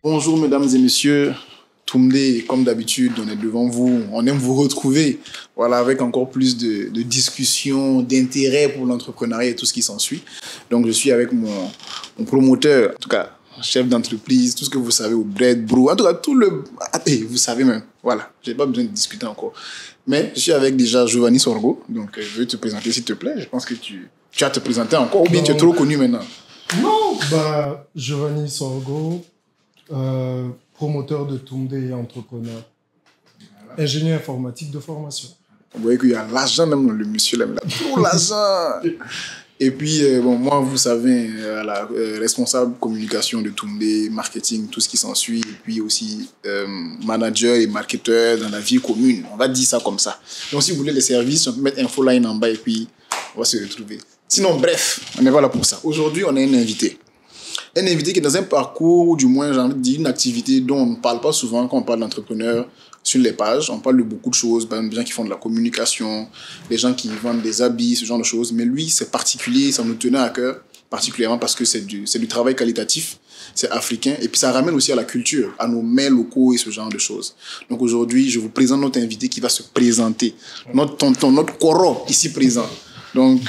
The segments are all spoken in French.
Bonjour mesdames et messieurs, Toumdé, comme d'habitude, on est devant vous, on aime vous retrouver, voilà, avec encore plus de discussions, d'intérêt pour l'entrepreneuriat et tout ce qui s'ensuit. Donc je suis avec mon promoteur, en tout cas, chef d'entreprise, tout ce que vous savez au Bread Brew, en tout cas, tout le... vous savez même, voilà, j'ai pas besoin de discuter encore. Mais je suis avec déjà Giovanni Sorgo, donc je vais te présenter s'il te plaît, je pense que tu as à te présenter encore, ou bien tu es trop connu maintenant. Non, Giovanni Sorgo, promoteur de Toumdé et entrepreneur. Voilà. Ingénieur informatique de formation. Vous voyez qu'il y a l'argent même dans le monsieur là, il a trop l'argent. Et puis, moi, vous savez, responsable communication de Toumdé, marketing, tout ce qui s'ensuit, et puis aussi manager et marketeur dans la vie commune. On va dire ça comme ça. Donc, si vous voulez les services, on peut mettre infoline en bas et puis on va se retrouver. Sinon, bref, on n'est pas là pour ça. Aujourd'hui, on a un invité. Un invité qui est dans un parcours, ou du moins, j'ai envie de dire, une activité dont on ne parle pas souvent quand on parle d'entrepreneur sur les pages. On parle de beaucoup de choses, par exemple, des gens qui font de la communication, des gens qui vendent des habits, ce genre de choses. Mais lui, c'est particulier, ça nous tenait à cœur, particulièrement parce que c'est du travail qualitatif, c'est africain, et puis ça ramène aussi à la culture, à nos mets locaux et ce genre de choses. Donc aujourd'hui, je vous présente notre invité qui va se présenter, notre tonton, notre coro ici présent. Donc...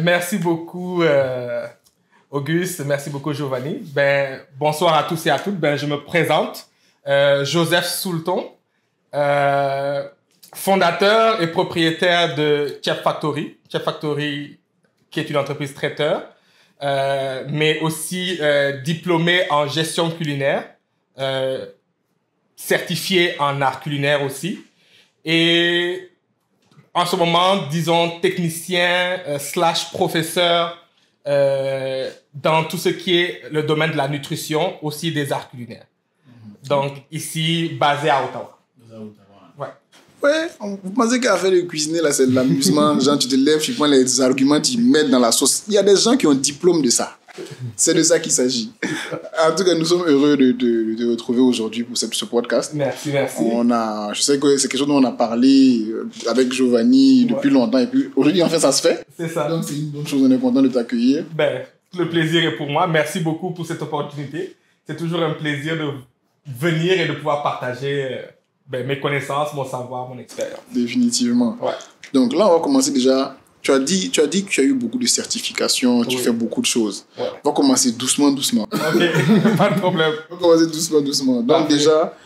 merci beaucoup... Auguste, merci beaucoup Giovanni. Bonsoir à tous et à toutes. Je me présente, Joseph Soulton, fondateur et propriétaire de Chef Factory. Chef Factory, qui est une entreprise traiteur, mais aussi diplômé en gestion culinaire, certifié en art culinaire aussi. Et en ce moment, disons, technicien / professeur dans tout ce qui est le domaine de la nutrition, aussi des arts culinaires. Donc, ici, basé à Ottawa. Ouais, vous pensez qu'à faire de cuisiner, là, c'est de l'amusement. Genre, tu te lèves, tu prends les arguments, tu mets dans la sauce. Il y a des gens qui ont un diplôme de ça. C'est de ça qu'il s'agit. En tout cas, nous sommes heureux de te retrouver aujourd'hui pour ce podcast. Merci. Je sais que c'est quelque chose dont on a parlé avec Giovanni depuis longtemps. Et puis aujourd'hui, enfin, ça se fait. C'est ça. Donc, c'est une bonne chose. On est content de t'accueillir. Le plaisir est pour moi. Merci beaucoup pour cette opportunité. C'est toujours un plaisir de venir et de pouvoir partager mes connaissances, mon savoir, mon expérience. Définitivement. Ouais. Donc là, on va commencer déjà. Tu as dit que tu as eu beaucoup de certifications, tu fais beaucoup de choses. Ouais. On va commencer doucement. Ok, pas de problème. On va commencer doucement. Donc déjà,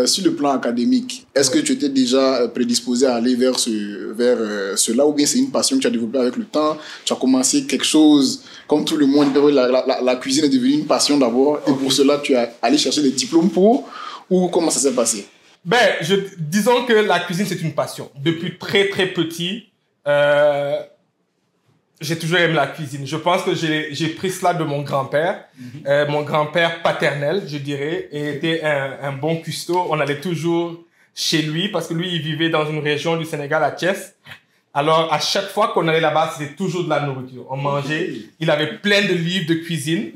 sur le plan académique, est-ce que tu étais déjà prédisposé à aller vers cela, ou bien c'est une passion que tu as développée avec le temps? Tu as commencé quelque chose, comme tout le monde, la cuisine est devenue une passion d'abord, et pour cela, tu as allé chercher des diplômes ou comment ça s'est passé? Disons que la cuisine, c'est une passion. Depuis très, très petit, j'ai toujours aimé la cuisine. Je pense que j'ai pris cela de mon grand-père. Mon grand-père paternel, je dirais, était un bon cuistot. On allait toujours chez lui parce que lui, il vivait dans une région du Sénégal, à Thiès. Alors, à chaque fois qu'on allait là-bas, c'était toujours de la nourriture. On mangeait. Il avait plein de livres de cuisine.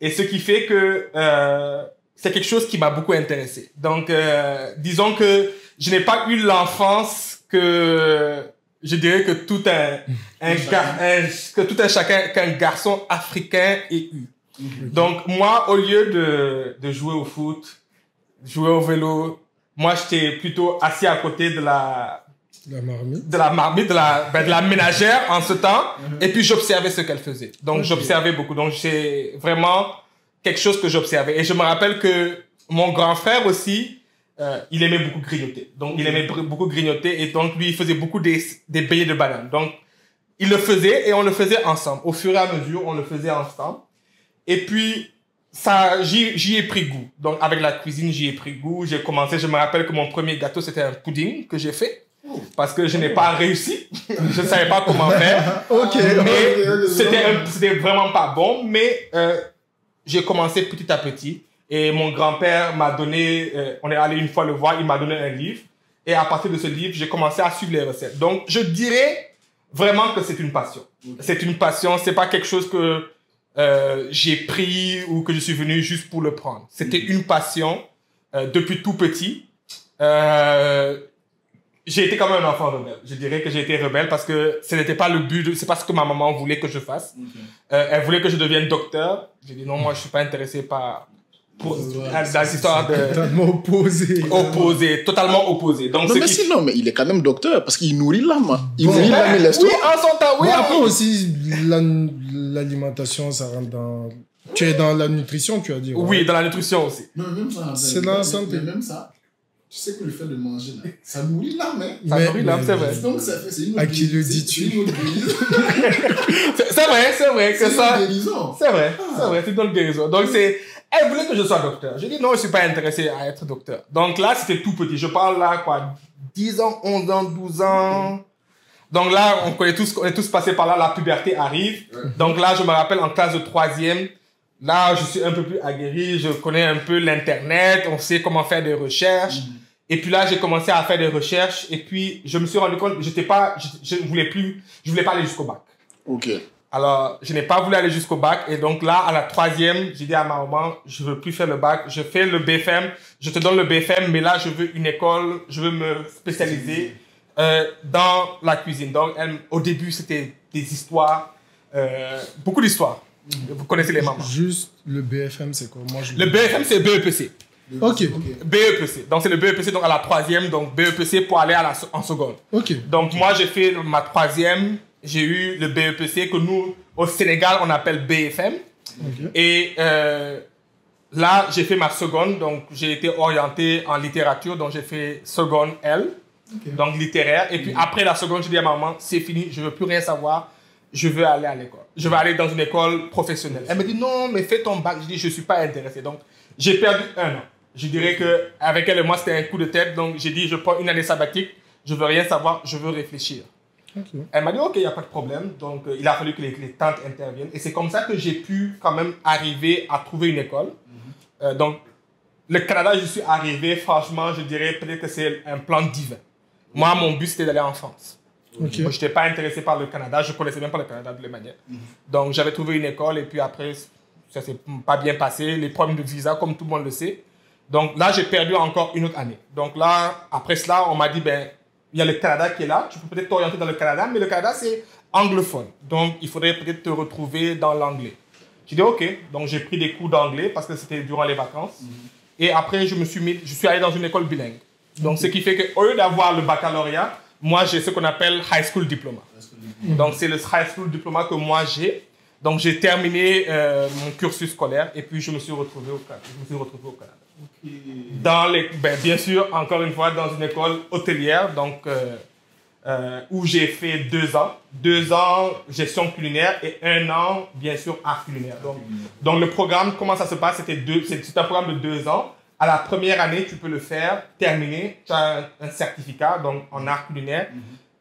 Et ce qui fait que c'est quelque chose qui m'a beaucoup intéressé. Donc, disons que je n'ai pas eu l'enfance que... Je dirais que tout un garçon africain ait eu. Donc, moi, au lieu de jouer au foot, jouer au vélo, moi, j'étais plutôt assis à côté de la marmite, de la ménagère en ce temps. Et puis, j'observais ce qu'elle faisait. Donc, j'observais beaucoup. Donc, c'est vraiment quelque chose que j'observais. Et je me rappelle que mon grand frère aussi, il aimait beaucoup grignoter. Donc, il aimait beaucoup grignoter. Et donc, lui, il faisait beaucoup des beignets de banane. Donc, il le faisait et on le faisait ensemble. Au fur et à mesure, on le faisait ensemble. Et puis, j'y ai pris goût. Donc, avec la cuisine, j'y ai pris goût. J'ai commencé, je me rappelle que mon premier gâteau, c'était un pudding que j'ai fait. Parce que je n'ai pas réussi. Je ne savais pas comment faire. C'était vraiment pas bon. Mais j'ai commencé petit à petit. Et mon grand-père m'a donné, on est allé une fois le voir, il m'a donné un livre. Et à partir de ce livre, j'ai commencé à suivre les recettes. Donc, je dirais vraiment que c'est une passion. C'est une passion, c'est pas quelque chose que j'ai pris ou que je suis venu juste pour le prendre. C'était une passion depuis tout petit. j'ai été quand même un enfant rebelle. Je dirais que j'ai été rebelle parce que ce n'était pas le but, c'est pas ce que ma maman voulait que je fasse. Elle voulait que je devienne docteur. J'ai dit non, moi je suis pas intéressé par dans l'histoire de... Totalement opposé. Opposé, totalement opposé. Donc, Non, mais sinon, mais il est quand même docteur parce qu'il nourrit l'âme. Il nourrit l'âme et oui, l'estomac. en son temps, oui. Mais après aussi, l'alimentation, ça rentre dans... Tu es dans la nutrition, tu as dit. Oui, dans la nutrition aussi. Non, même ça. C'est dans la santé. Même ça. Tu sais que le fait de manger, là, ça nourrit l'âme. Hein. Ça nourrit l'âme, c'est vrai. Donc, ça fait, c'est une à qui le dis-tu? C'est vrai que ça... C'est une guérison. C'est vrai, c'est une guérison. Donc, elle voulait que je sois docteur. J'ai dit non, je suis pas intéressé à être docteur. Donc là, c'était tout petit. Je parle là, quoi, 10 ans, 11 ans, 12 ans. Donc là, on est tous passés par là, la puberté arrive. Donc là, je me rappelle en classe de 3e, là, je suis un peu plus aguerri, je connais un peu l'internet, on sait comment faire des recherches. Et puis là, j'ai commencé à faire des recherches et puis je me suis rendu compte, je voulais pas aller jusqu'au bac. Ok. Alors, je n'ai pas voulu aller jusqu'au bac. Et donc là, à la 3e, j'ai dit à ma maman, je veux plus faire le bac. Je fais le BFM. Je te donne le BFM, mais là, je veux une école. Je veux me spécialiser dans la cuisine. Donc, au début, c'était des histoires. Beaucoup d'histoires. Vous connaissez les mamans. Juste, le BFM, c'est quoi? Moi, Le BFM, c'est BEPC. Ok. BEPC. Donc, c'est le BEPC donc à la 3e. Donc, BEPC pour aller en seconde. Ok. Donc, moi, j'ai fait ma 3e. J'ai eu le BEPC que nous, au Sénégal, on appelle BFM. Okay. Et là, j'ai fait ma seconde. Donc, j'ai été orienté en littérature. Donc, j'ai fait seconde L. Okay. Donc, littéraire. Et puis, après la seconde, j'ai dit à ma maman, c'est fini, je ne veux plus rien savoir. Je veux aller à l'école. Je veux aller dans une école professionnelle. Elle me dit, non, mais fais ton bac. Je dis, je ne suis pas intéressé. Donc, j'ai perdu 1 an. Je dirais qu'avec elle et moi, c'était un coup de tête. Donc, j'ai dit, je prends une année sabbatique. Je ne veux rien savoir. Je veux réfléchir. Okay. Elle m'a dit, ok, il n'y a pas de problème. Donc, il a fallu que les tantes interviennent. Et c'est comme ça que j'ai pu quand même arriver à trouver une école. Donc, le Canada, je suis arrivé, franchement, je dirais peut-être que c'est un plan divin. Moi, mon but, c'était d'aller en France. Okay. Moi, je n'étais pas intéressé par le Canada. Je ne connaissais même pas le Canada de les manières. Donc, j'avais trouvé une école et puis après, ça ne s'est pas bien passé. Les problèmes de visa, comme tout le monde le sait. Donc, là, j'ai perdu encore une autre année. Donc, là, après cela, on m'a dit, ben, il y a le Canada qui est là. Tu peux peut-être t'orienter dans le Canada, mais le Canada, c'est anglophone. Donc, il faudrait peut-être te retrouver dans l'anglais. J'ai dit, OK. Donc, j'ai pris des cours d'anglais parce que c'était durant les vacances. Et après, je suis allé dans une école bilingue. Donc, ce qui fait qu'au lieu d'avoir le baccalauréat, moi, j'ai ce qu'on appelle High School Diploma. Donc, c'est le High School Diploma que moi, j'ai. Donc, j'ai terminé mon cursus scolaire et puis je me suis retrouvé au Canada. Bien sûr, encore une fois, dans une école hôtelière, donc, où j'ai fait 2 ans. 2 ans gestion culinaire et 1 an, bien sûr, art culinaire. Donc le programme, comment ça se passe? C'est un programme de 2 ans. À la première année, tu peux le faire, terminer, tu as un certificat donc, en art culinaire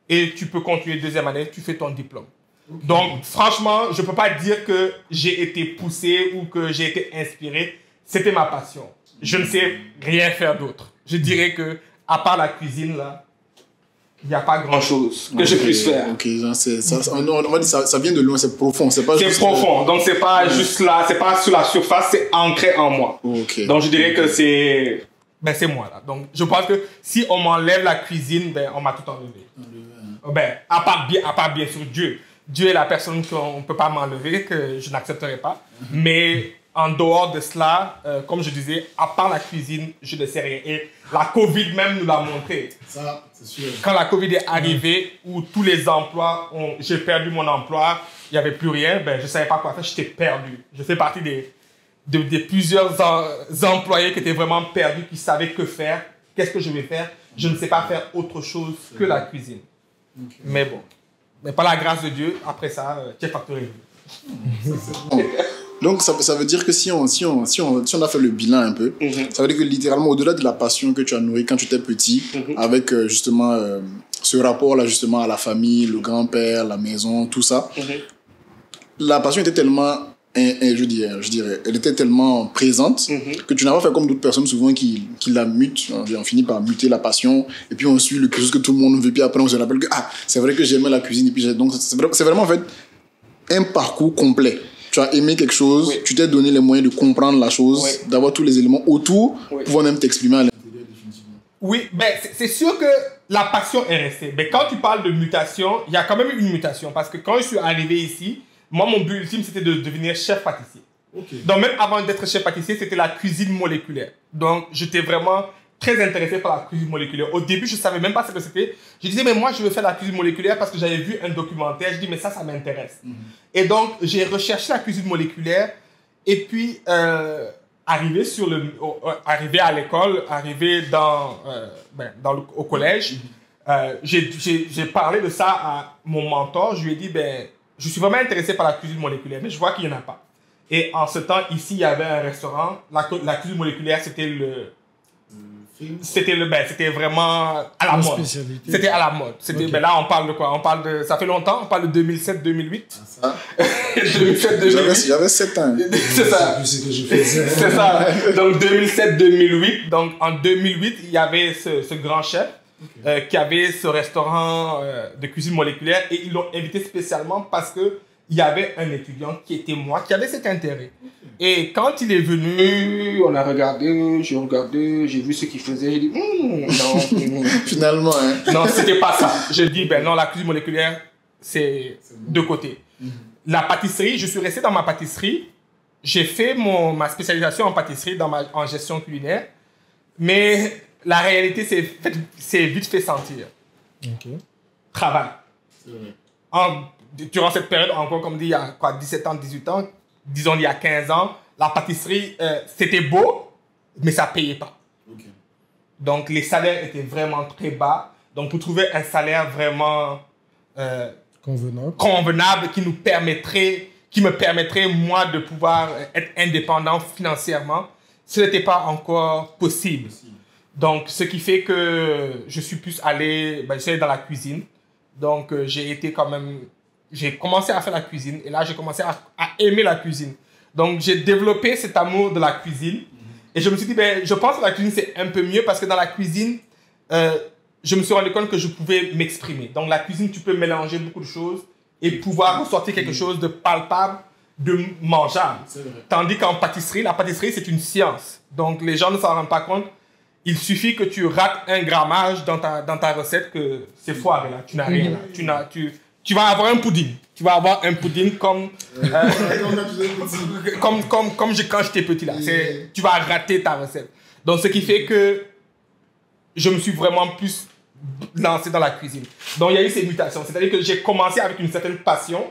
et tu peux continuer 2e année, tu fais ton diplôme. Okay. Donc, franchement, je ne peux pas dire que j'ai été poussé ou que j'ai été inspiré. C'était ma passion. Je ne sais rien faire d'autre. Je dirais que, à part la cuisine, là, il n'y a pas grand-chose que je puisse faire. Ok, on va dire ça vient de loin, c'est profond. C'est profond, donc c'est pas juste là, c'est pas sur la surface, c'est ancré en moi. Okay. Donc je dirais que c'est moi là. Donc je pense que si on m'enlève la cuisine, on m'a tout enlevé. À part bien sûr Dieu. Dieu est la personne qu'on ne peut pas m'enlever, que je n'accepterai pas. Mais en dehors de cela, comme je disais, à part la cuisine, je ne sais rien. Et la Covid même nous l'a montré. Ça, c'est sûr. Quand la Covid est arrivée, où tous les emplois, j'ai perdu mon emploi, il n'y avait plus rien, je ne savais pas quoi faire, j'étais perdu. Je fais partie de plusieurs employés qui étaient vraiment perdus, qui savaient que faire, qu'est-ce que je vais faire. Je ne sais pas faire autre chose que la cuisine. Okay. Mais bon, mais par la grâce de Dieu, après ça, Chef Factory. Donc, ça veut dire que si on a fait le bilan un peu, ça veut dire que littéralement, au-delà de la passion que tu as nourrie quand tu étais petit, avec justement ce rapport-là justement à la famille, le grand-père, la maison, tout ça, la passion était tellement, je dirais, elle était tellement présente que tu n'as pas fait comme d'autres personnes souvent qui la mutent. On finit par muter la passion et puis on suit quelque chose que tout le monde veut, puis après on se rappelle que c'est vrai que j'aimais la cuisine. Et puis donc, c'est vraiment en fait un parcours complet. Tu as aimé quelque chose, tu t'es donné les moyens de comprendre la chose, d'avoir tous les éléments autour, pour pouvoir même t'exprimer à l'intérieur définitivement. Oui, c'est sûr que la passion est restée. Mais quand tu parles de mutation, il y a quand même une mutation. Parce que quand je suis arrivé ici, moi, mon but ultime, c'était de devenir chef pâtissier. Okay. Donc, même avant d'être chef pâtissier, c'était la cuisine moléculaire. Donc, j'étais vraiment très intéressé par la cuisine moléculaire. Au début, je ne savais même pas ce que c'était. Je disais, mais moi, je veux faire la cuisine moléculaire parce que j'avais vu un documentaire. Je dis, mais ça m'intéresse. Et donc, j'ai recherché la cuisine moléculaire. Et puis, arrivé à l'école, arrivé au collège, j'ai parlé de ça à mon mentor. Je lui ai dit, je suis vraiment intéressé par la cuisine moléculaire, mais je vois qu'il n'y en a pas. Et en ce temps, ici, il y avait un restaurant. La cuisine moléculaire, c'était vraiment à la mode. C'était à la mode. Okay. Là, on parle de quoi? Ça fait longtemps, on parle de 2007-2008. Ah, 2007-2008. J'avais 7 ans. C'est ça. C'est ce que je faisais. C'est ça. Donc 2007-2008. Donc en 2008, il y avait ce grand chef qui avait ce restaurant de cuisine moléculaire et ils l'ont invité spécialement parce que il y avait un étudiant qui était moi, qui avait cet intérêt. Et quand il est venu, on a regardé, j'ai vu ce qu'il faisait, j'ai dit, non. Finalement, hein. Non, c'était pas ça. J'ai dit, non, la cuisine moléculaire, c'est de côté. La pâtisserie, je suis resté dans ma pâtisserie. J'ai fait ma spécialisation en pâtisserie, en gestion culinaire. Mais la réalité, c'est vite fait sentir. Okay. Travail. C'est vrai. Durant cette période, encore comme dit, il y a 17 ans, 18 ans, disons il y a 15 ans, la pâtisserie, c'était beau, mais ça ne payait pas. Okay. Donc, les salaires étaient vraiment très bas. Donc, pour trouver un salaire vraiment convenable qui me permettrait, moi, de pouvoir être indépendant financièrement, ce n'était pas encore possible. Donc, ce qui fait que je suis plus allé dans la cuisine. Donc, j'ai commencé à faire la cuisine et là, j'ai commencé à aimer la cuisine. Donc, j'ai développé cet amour de la cuisine et je me suis dit, je pense que la cuisine, c'est un peu mieux parce que dans la cuisine, je me suis rendu compte que je pouvais m'exprimer. Donc, la cuisine, tu peux mélanger beaucoup de choses et pouvoir ressortir quelque chose de palpable, de mangeable. Tandis qu'en pâtisserie, la pâtisserie, c'est une science. Donc, les gens ne s'en rendent pas compte. Il suffit que tu rates un grammage dans ta recette que c'est foiré, là. Tu n'as rien, là. Tu vas avoir un pudding. Tu vas avoir un pudding comme quand j'étais petit, là. Tu vas rater ta recette. Donc, ce qui fait que je me suis vraiment plus lancé dans la cuisine. Donc, il y a eu ces mutations. C'est-à-dire que j'ai commencé avec une certaine passion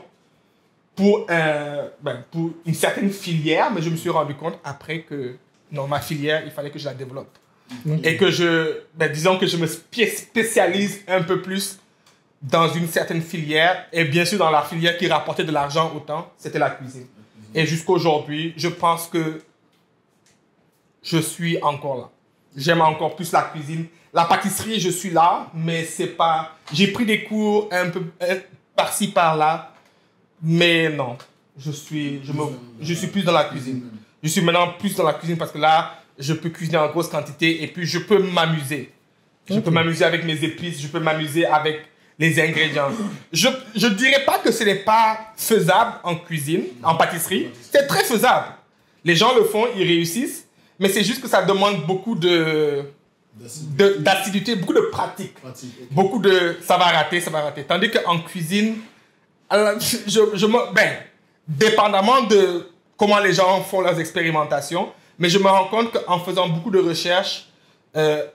pour une certaine filière, mais je me suis rendu compte après que, non, ma filière, il fallait que je la développe. Et que disons que je me spécialise un peu plus dans une certaine filière, et bien sûr dans la filière qui rapportait de l'argent autant, c'était la cuisine. Et jusqu'à aujourd'hui, je pense que je suis encore là. J'aime encore plus la cuisine. La pâtisserie, je suis là, mais c'est pas... J'ai pris des cours un peu par-ci, par-là, mais non, je suis plus dans la cuisine. Je suis maintenant plus dans la cuisine parce que là, je peux cuisiner en grosse quantité et puis je peux m'amuser. Je peux m'amuser avec mes épices, je peux m'amuser avec les ingrédients. Je ne dirais pas que ce n'est pas faisable en cuisine, en pâtisserie. C'est très faisable. Les gens le font, ils réussissent, mais c'est juste que ça demande beaucoup d'assiduité, beaucoup de pratique. Beaucoup de ça va rater. Tandis qu'en cuisine, dépendamment de comment les gens font leurs expérimentations, mais je me rends compte qu'en faisant beaucoup de recherches,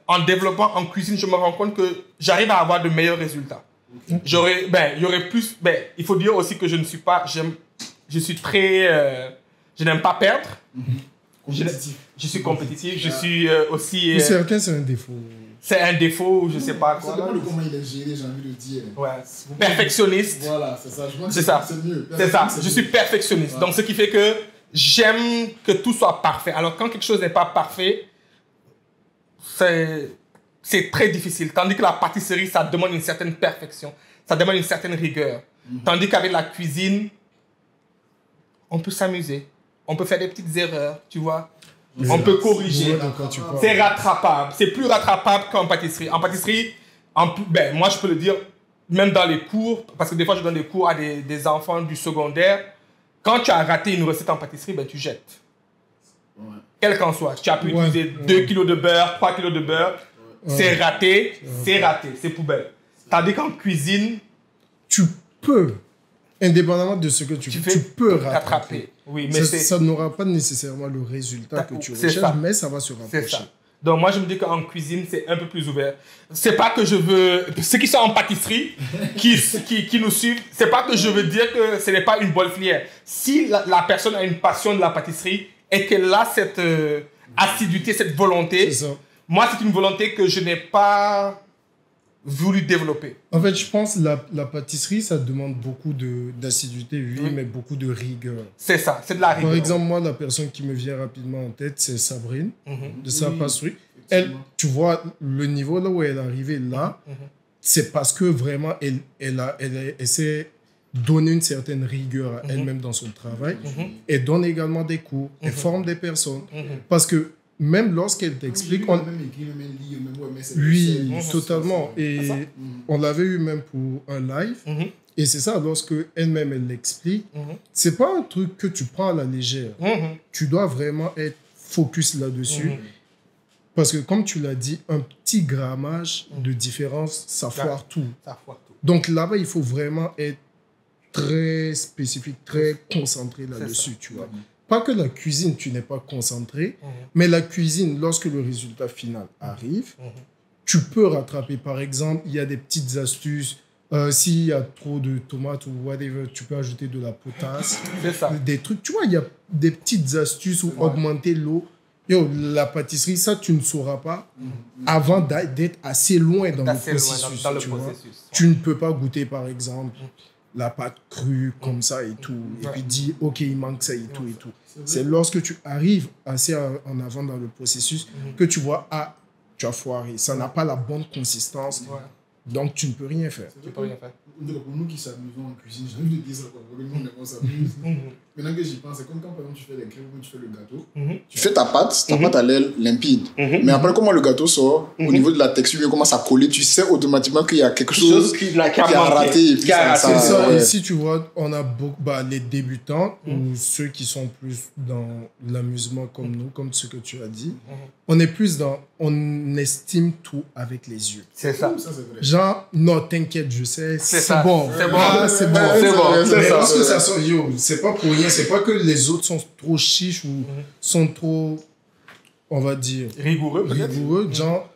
en développant en cuisine, je me rends compte que j'arrive à avoir de meilleurs résultats. Il y aurait plus... il faut dire aussi que je ne suis pas... Je suis très... je n'aime pas perdre. Je suis compétitif. Je suis aussi... Pour certains, c'est un défaut. C'est un défaut, je ne sais pas quoi. Ça dépend de comment il est géré, j'ai envie de dire. Ouais. Perfectionniste. Voilà, c'est ça. Je pense que c'est mieux. C'est ça. Je suis perfectionniste. Voilà. Donc, ce qui fait que j'aime que tout soit parfait. Alors, quand quelque chose n'est pas parfait, c'est très difficile. Tandis que la pâtisserie, ça demande une certaine perfection. Ça demande une certaine rigueur. Tandis qu'avec la cuisine, on peut s'amuser. On peut faire des petites erreurs, tu vois. On peut corriger. C'est rattrapable. C'est plus rattrapable qu'en pâtisserie. En pâtisserie, moi, je peux le dire, même dans les cours, parce que des fois, je donne des cours à des enfants du secondaire. Quand tu as raté une recette en pâtisserie, tu jettes. Ouais. Quel qu'en soit. Tu as pu utiliser 2 kilos de beurre, 3 kilos de beurre. c'est raté, c'est raté, c'est poubelle. Tandis qu'en cuisine, tu peux, indépendamment de ce que tu fais, tu peux rattraper. Oui, mais ça n'aura pas nécessairement le résultat que tu recherches, mais ça va se rapprocher. C'est ça. Donc moi je me dis qu'en cuisine c'est un peu plus ouvert. C'est pas que je veux, ceux qui sont en pâtisserie, qui nous suivent, c'est pas que je veux dire que ce n'est pas une bonne filière. Si la personne a une passion de la pâtisserie et qu'elle a cette assiduité, cette volonté, moi c'est une volonté que je n'ai pas voulu développer. En fait, je pense que la pâtisserie, ça demande beaucoup d'assiduité, oui, mais beaucoup de rigueur. C'est ça, c'est de la rigueur. Par exemple, moi, la personne qui me vient rapidement en tête, c'est Sabrine, de sa pâtisserie. Elle, tu vois, le niveau là où elle est arrivée là, c'est parce que vraiment, elle s'est donné une certaine rigueur à elle-même dans son travail. Elle donne également des cours, elle forme des personnes. Parce que même lorsqu'elle t'explique... Oui, totalement. Et on l'avait eu même pour un live. Et c'est ça, lorsque elle-même, elle l'explique, c'est pas un truc que tu prends à la légère. Tu dois vraiment être focus là-dessus. Parce que comme tu l'as dit, un petit grammage de différence, ça foire tout. Donc là-bas, il faut vraiment être très spécifique, très concentré là-dessus, tu vois. Pas que la cuisine, tu n'es pas concentré, mais la cuisine, lorsque le résultat final arrive, tu peux rattraper. Par exemple, il y a des petites astuces. S'il y a trop de tomates ou whatever, tu peux ajouter de la potasse. Des trucs. Tu vois, il y a des petites astuces ou augmenter l'eau. Yo, la pâtisserie, ça, tu ne sauras pas avant d'être assez loin dans le processus. Tu ne peux pas goûter, par exemple, la pâte crue comme ça et tout, et puis dire, OK, il manque ça et tout et tout. C'est lorsque tu arrives assez en avant dans le processus que tu vois, ah, tu as foiré, ça n'a pas la bonne consistance, donc tu ne peux rien faire. Tu peux rien faire. Pour nous qui s'amusons en cuisine, j'ai envie de dire ça, quoi. Vraiment, on s'amuse. Maintenant que j'y pense, c'est comme quand par exemple tu fais les crèmes ou tu fais le gâteau. Tu fais ta pâte a l'air limpide. Mais après, comment le gâteau sort, au niveau de la texture, il commence à coller, tu sais automatiquement qu'il y a quelque chose qui a raté. Et puis c'est ça. Ici, tu vois, on a beaucoup, les débutants ou ceux qui sont plus dans l'amusement comme nous, comme ce que tu as dit. On est plus dans, on estime tout avec les yeux. C'est ça. Genre, non, t'inquiète, je sais, c'est bon. C'est bon. C'est bon. Mais parce que ça sort, yo, c'est pas pour rien. C'est pas que les autres sont trop chiches ou sont trop, on va dire, rigoureux. Genre,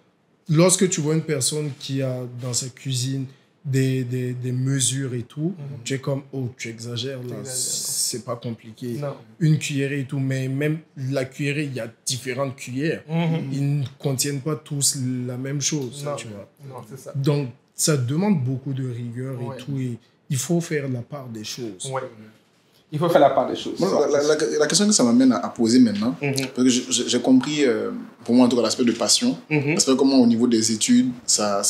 lorsque tu vois une personne qui a dans sa cuisine des mesures et tout, tu es comme, oh, tu exagères là, c'est pas compliqué. Non. Une cuillerée et tout, mais même la cuillerée, il y a différentes cuillères. Ils ne contiennent pas tous la même chose, tu vois. Non, c'est ça. Donc, ça demande beaucoup de rigueur et tout, et il faut faire la part des choses. Ouais. Il faut faire la part des choses. Bon, la question que ça m'amène à poser maintenant, parce que j'ai compris, pour moi en tout cas, l'aspect de passion, l'aspect comment au niveau des études, ça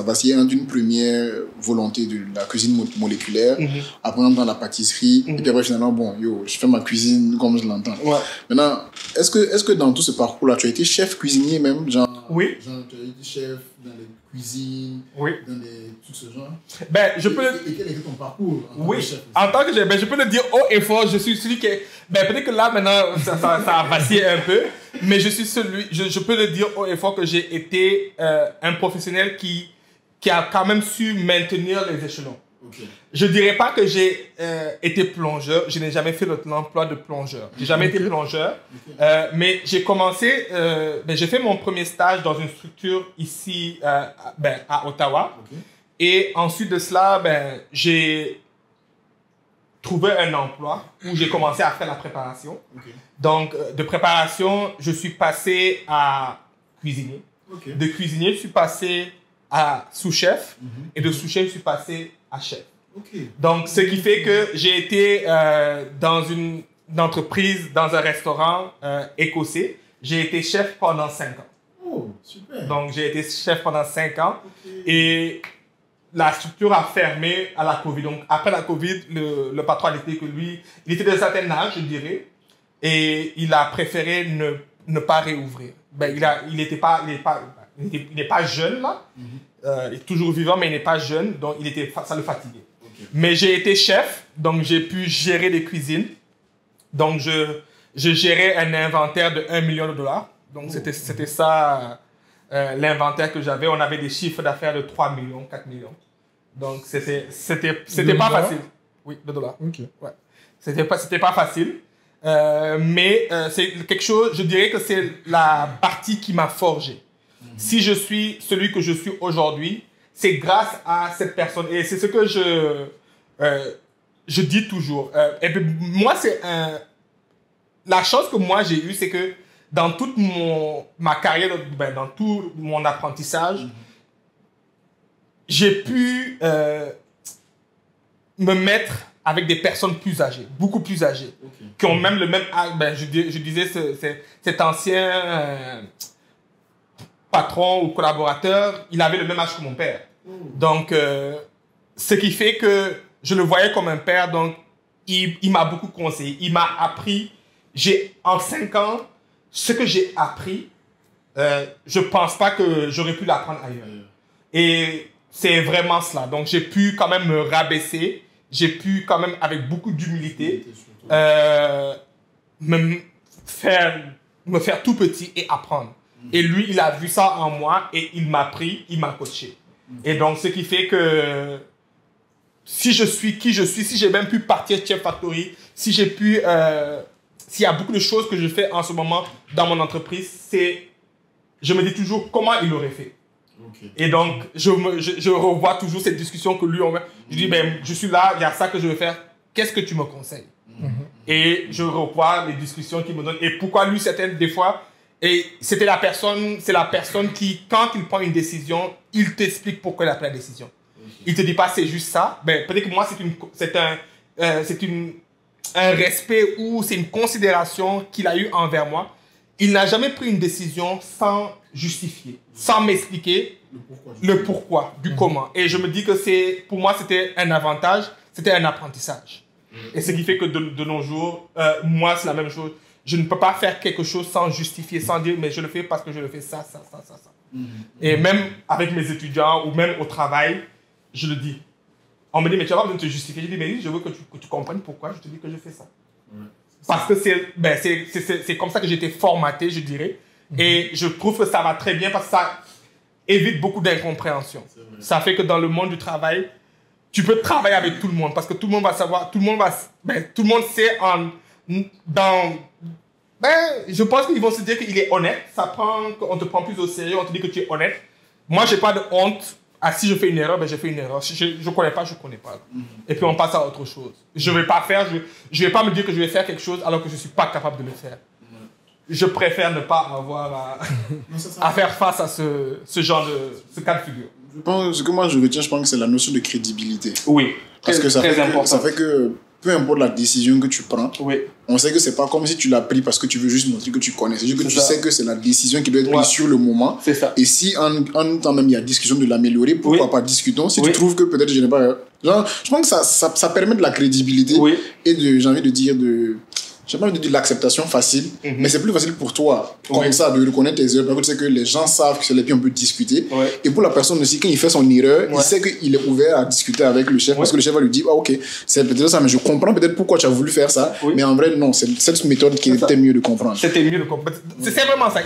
vacillait d'une première volonté de la cuisine moléculaire, après dans la pâtisserie, et puis après finalement, bon, yo, je fais ma cuisine comme je l'entends. Maintenant, est-ce que dans tout ce parcours-là, tu as été chef cuisinier même, genre? Oui. Genre, tu as été chef dans les cuisines, dans tout ce genre. Ben, je peux Et quel était ton parcours en tant que chef? En tant que chef, je peux le dire haut et fort, je suis celui qui est... Ben, peut-être que là, maintenant, ça a vacillé un peu, mais je suis celui... Je peux le dire haut et fort que j'ai été un professionnel qui a quand même su maintenir les échelons. Je ne dirais pas que j'ai été plongeur. Je n'ai jamais fait l'emploi de plongeur. Je n'ai jamais été plongeur. Mais j'ai commencé... j'ai fait mon premier stage dans une structure ici à Ottawa. Et ensuite de cela, j'ai trouvé un emploi où j'ai commencé à faire la préparation. Donc, de préparation, je suis passé à cuisinier. De cuisinier, je suis passé à sous-chef. Et de sous-chef, je suis passé à chef. Donc, ce qui fait que j'ai été dans une entreprise, dans un restaurant écossais. J'ai été chef pendant 5 ans. Oh, super. Donc, j'ai été chef pendant 5 ans. Et la structure a fermé à la Covid. Donc, après la Covid, le patron a dit que lui, il était d'un certain âge, je dirais. Et il a préféré ne pas réouvrir. Il n'est pas jeune, là. Il est toujours vivant, mais il n'est pas jeune, donc ça le fatiguait. Mais j'ai été chef, donc j'ai pu gérer des cuisines. Donc je gérais un inventaire de $1 million. Donc c'était ça l'inventaire que j'avais, on avait des chiffres d'affaires de 3 millions, 4 millions. Donc, c'était pas facile. Oui, de dollars. Ok. Ouais. C'était pas facile. Mais c'est quelque chose, je dirais que c'est la partie qui m'a forgé. Si je suis celui que je suis aujourd'hui, c'est grâce à cette personne. Et c'est ce que je dis toujours. Et puis, moi, la chance que moi j'ai eue, c'est que dans toute ma carrière, dans tout mon apprentissage, j'ai pu me mettre avec des personnes plus âgées, beaucoup plus âgées, qui ont même le même âge. Je disais, cet ancien patron ou collaborateur, il avait le même âge que mon père. Donc, ce qui fait que je le voyais comme un père, donc il m'a beaucoup conseillé, il m'a appris. En 5 ans, ce que j'ai appris, je pense pas que j'aurais pu l'apprendre ailleurs. Et c'est vraiment cela. Donc, j'ai pu quand même me rabaisser. J'ai pu quand même, avec beaucoup d'humilité, me faire tout petit et apprendre. Et lui, il a vu ça en moi et il m'a pris, il m'a coaché. Et donc, ce qui fait que si je suis qui je suis, si j'ai même pu partir Chef Factory, si j'ai pu... s'il y a beaucoup de choses que je fais en ce moment dans mon entreprise, je me dis toujours comment il aurait fait. Et donc, je revois toujours cette discussion que lui, je dis, je suis là, il y a ça que je veux faire, qu'est-ce que tu me conseilles? Et je revois les discussions qu'il me donne. Et pourquoi lui, des fois, et c'est la personne qui, quand il prend une décision, il t'explique pourquoi il a pris la décision. Il te dit pas, c'est juste ça. Peut-être que moi, c'est un respect ou c'est une considération qu'il a eu envers moi. Il n'a jamais pris une décision sans justifier, sans m'expliquer le pourquoi, du comment. Et je me dis que pour moi, c'était un avantage, c'était un apprentissage. Et ce qui fait que de nos jours, moi, c'est la même chose. Je ne peux pas faire quelque chose sans justifier, sans dire, mais je le fais parce que je le fais ça. Et même avec mes étudiants ou même au travail, je le dis. On me dit, mais tu n'as pas besoin de te justifier. Je dis, mais je veux que tu comprennes pourquoi je te dis que je fais ça. Parce que c'est comme ça que j'ai été formaté, je dirais. Et je trouve que ça va très bien parce que ça évite beaucoup d'incompréhension. Ça fait que dans le monde du travail, tu peux travailler avec tout le monde parce que tout le monde va savoir, tout le monde sait je pense qu'ils vont se dire qu'il est honnête. On te prend plus au sérieux, on te dit que tu es honnête. Moi, j'ai pas de honte. Si je fais une erreur, je fais une erreur. Si je connais pas, je connais pas. Et puis on passe à autre chose. Je vais pas me dire que je vais faire quelque chose alors que je suis pas capable de le faire. Je préfère ne pas avoir à faire face à ce cas de figure. Je pense, ce que moi je retiens, je pense que c'est la notion de crédibilité. Oui. Parce que ça fait que peu importe la décision que tu prends, on sait que c'est pas comme si tu l'as pris parce que tu veux juste montrer que tu connais. C'est juste que tu sais que c'est la décision qui doit être prise sur le moment. C'est ça. Et si en temps même il y a discussion de l'améliorer, pourquoi pas discutons. Si tu trouves que peut-être je n'ai pas... Genre, je pense que ça permet de la crédibilité et j'ai envie de dire j'ai pas envie de dire l'acceptation facile, mais c'est plus facile pour toi, comme ça, de reconnaître tes erreurs, parce que tu sais que les gens savent que c'est les pieds, on peut discuter. Et pour la personne aussi, quand il fait son erreur, il sait qu'il est ouvert à discuter avec le chef, parce que le chef va lui dire, ok, c'est peut-être ça, mais je comprends peut-être pourquoi tu as voulu faire ça, mais en vrai, non, c'est cette méthode qui était mieux de comprendre. C'était mieux de comprendre. C'est vraiment ça.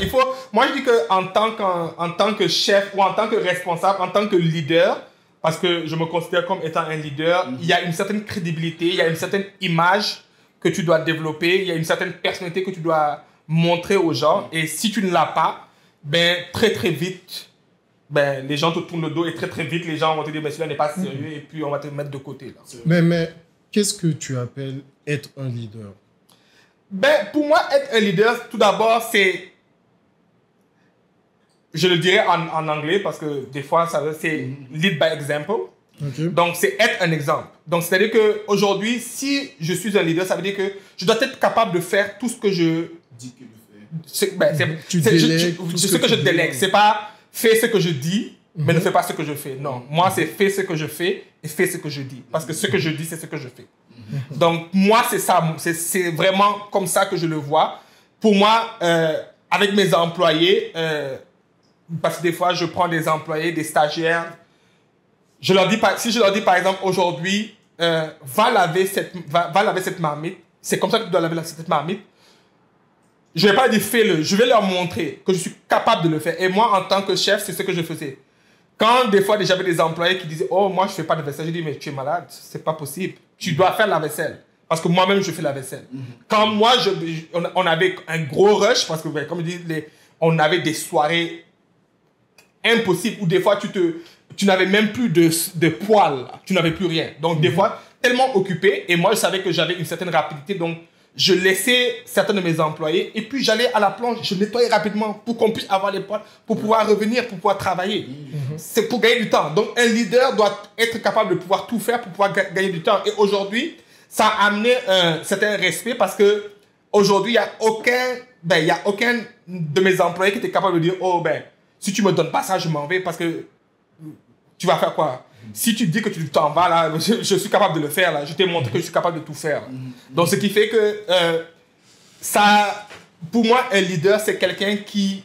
Moi, je dis qu'en tant que chef ou en tant que responsable, en tant que leader, parce que je me considère comme étant un leader, il y a une certaine crédibilité, il y a une certaine image que tu dois développer, il y a une certaine personnalité que tu dois montrer aux gens. Et si tu ne l'as pas, très très vite, les gens te tournent le dos et très très vite, les gens vont te dire, celui-là n'est pas sérieux et puis on va te mettre de côté. Là. Mais qu'est-ce que tu appelles être un leader? Pour moi, être un leader, tout d'abord, c'est... Je le dirais en anglais parce que des fois, c'est lead by example. Donc, c'est être un exemple. Donc, c'est-à-dire qu'aujourd'hui, si je suis un leader, ça veut dire que je dois être capable de faire tout ce que je dis que je fais. C'est ce que je délègue. C'est pas fais ce que je dis, mais ne fais pas ce que je fais. Non, moi, c'est fais ce que je fais et fais ce que je dis. Parce que ce que je dis, c'est ce que je fais. Donc, moi, c'est ça. C'est vraiment comme ça que je le vois. Pour moi, avec mes employés, parce que des fois, je prends des employés, des stagiaires, si je leur dis par exemple aujourd'hui, va laver cette marmite, c'est comme ça que tu dois laver cette marmite. je vais pas dire fais-le, je vais leur montrer que je suis capable de le faire. Et moi, en tant que chef, c'est ce que je faisais. Quand des fois, j'avais des employés qui disaient, oh, moi, je fais pas de vaisselle, je dis, mais tu es malade, c'est pas possible. Tu dois faire la vaisselle. Parce que moi-même, je fais la vaisselle. Quand moi, on avait un gros rush, parce que, ben, comme je dis, on avait des soirées impossibles où des fois, tu n'avais même plus de poils, tu n'avais plus rien. Donc, des fois, tellement occupé, et moi, je savais que j'avais une certaine rapidité, donc, je laissais certains de mes employés, et puis j'allais à la planche, je nettoyais rapidement pour qu'on puisse avoir les poils, pour pouvoir revenir, pour pouvoir travailler. C'est pour gagner du temps. Donc, un leader doit être capable de pouvoir tout faire pour pouvoir gagner du temps. Et aujourd'hui, ça a amené un certain respect parce que aujourd'hui, il y a aucun de mes employés qui était capable de dire, oh, ben, si tu me donnes pas ça, je m'en vais parce que tu vas faire quoi? Si tu dis que tu t'en vas, là, je suis capable de le faire, là. Je t'ai montré que je suis capable de tout faire. Donc, ce qui fait que pour moi, un leader, c'est quelqu'un qui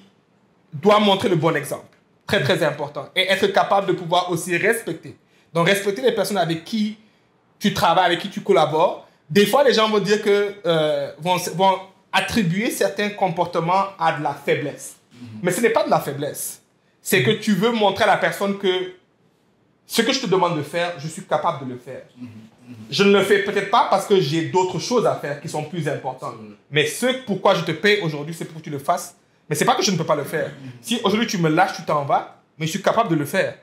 doit montrer le bon exemple. Très, très important. Et être capable de pouvoir aussi respecter. Donc, respecter les personnes avec qui tu travailles, avec qui tu collabores. Des fois, les gens vont dire que vont attribuer certains comportements à de la faiblesse. Mais ce n'est pas de la faiblesse. C'est que tu veux montrer à la personne que ce que je te demande de faire, je suis capable de le faire. Je ne le fais peut-être pas parce que j'ai d'autres choses à faire qui sont plus importantes. Mais ce pourquoi je te paye aujourd'hui, c'est pour que tu le fasses. Mais ce n'est pas que je ne peux pas le faire. Si aujourd'hui tu me lâches, tu t'en vas, mais je suis capable de le faire.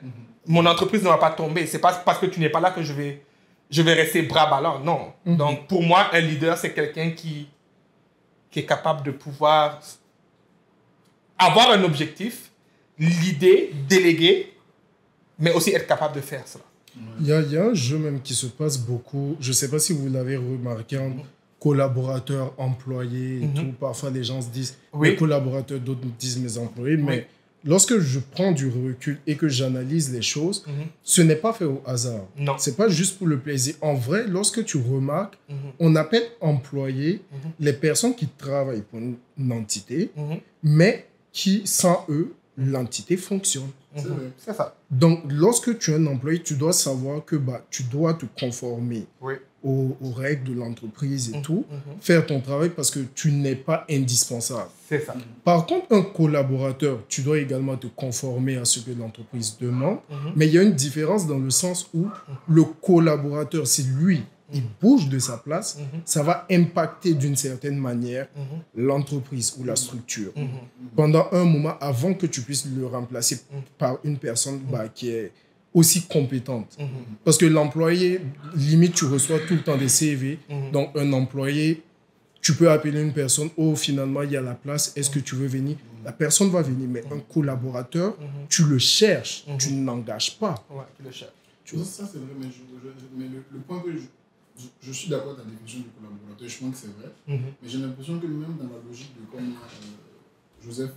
Mon entreprise ne va pas tomber. Ce n'est pas parce que tu n'es pas là que je vais rester bras ballants. Non. Donc pour moi, un leader, c'est quelqu'un qui est capable de pouvoir avoir un objectif, l'idée, déléguer, mais aussi être capable de faire cela. Il y a un jeu même qui se passe beaucoup. Je ne sais pas si vous l'avez remarqué, entre collaborateurs, employés et tout. Parfois, les gens se disent mes collaborateurs, d'autres disent mes employés. Mais lorsque je prends du recul et que j'analyse les choses, ce n'est pas fait au hasard. Ce n'est pas juste pour le plaisir. En vrai, lorsque tu remarques, on appelle employés les personnes qui travaillent pour une entité, mais qui, sans eux, l'entité fonctionne. C'est ça. Donc, lorsque tu es un employé, tu dois savoir que tu dois te conformer aux règles de l'entreprise et tout, faire ton travail parce que tu n'es pas indispensable. C'est ça. Par contre, un collaborateur, tu dois également te conformer à ce que l'entreprise demande, mais il y a une différence dans le sens où le collaborateur, si lui, il bouge de sa place, ça va impacter d'une certaine manière l'entreprise ou la structure. Pendant un moment, avant que tu puisses le remplacer par une personne qui est aussi compétente. Parce que l'employé, limite, tu reçois tout le temps des CV. Donc, un employé, tu peux appeler une personne, oh, finalement, il y a la place, est-ce que tu veux venir? La personne va venir, mais un collaborateur, tu le cherches, tu ne l'engages pas. Ouais, tu le cherches. Tu vois, ça c'est vrai, mais le point que je suis d'accord avec la définition du collaborateur, je pense que c'est vrai, mais j'ai l'impression que même dans la logique de comment Joseph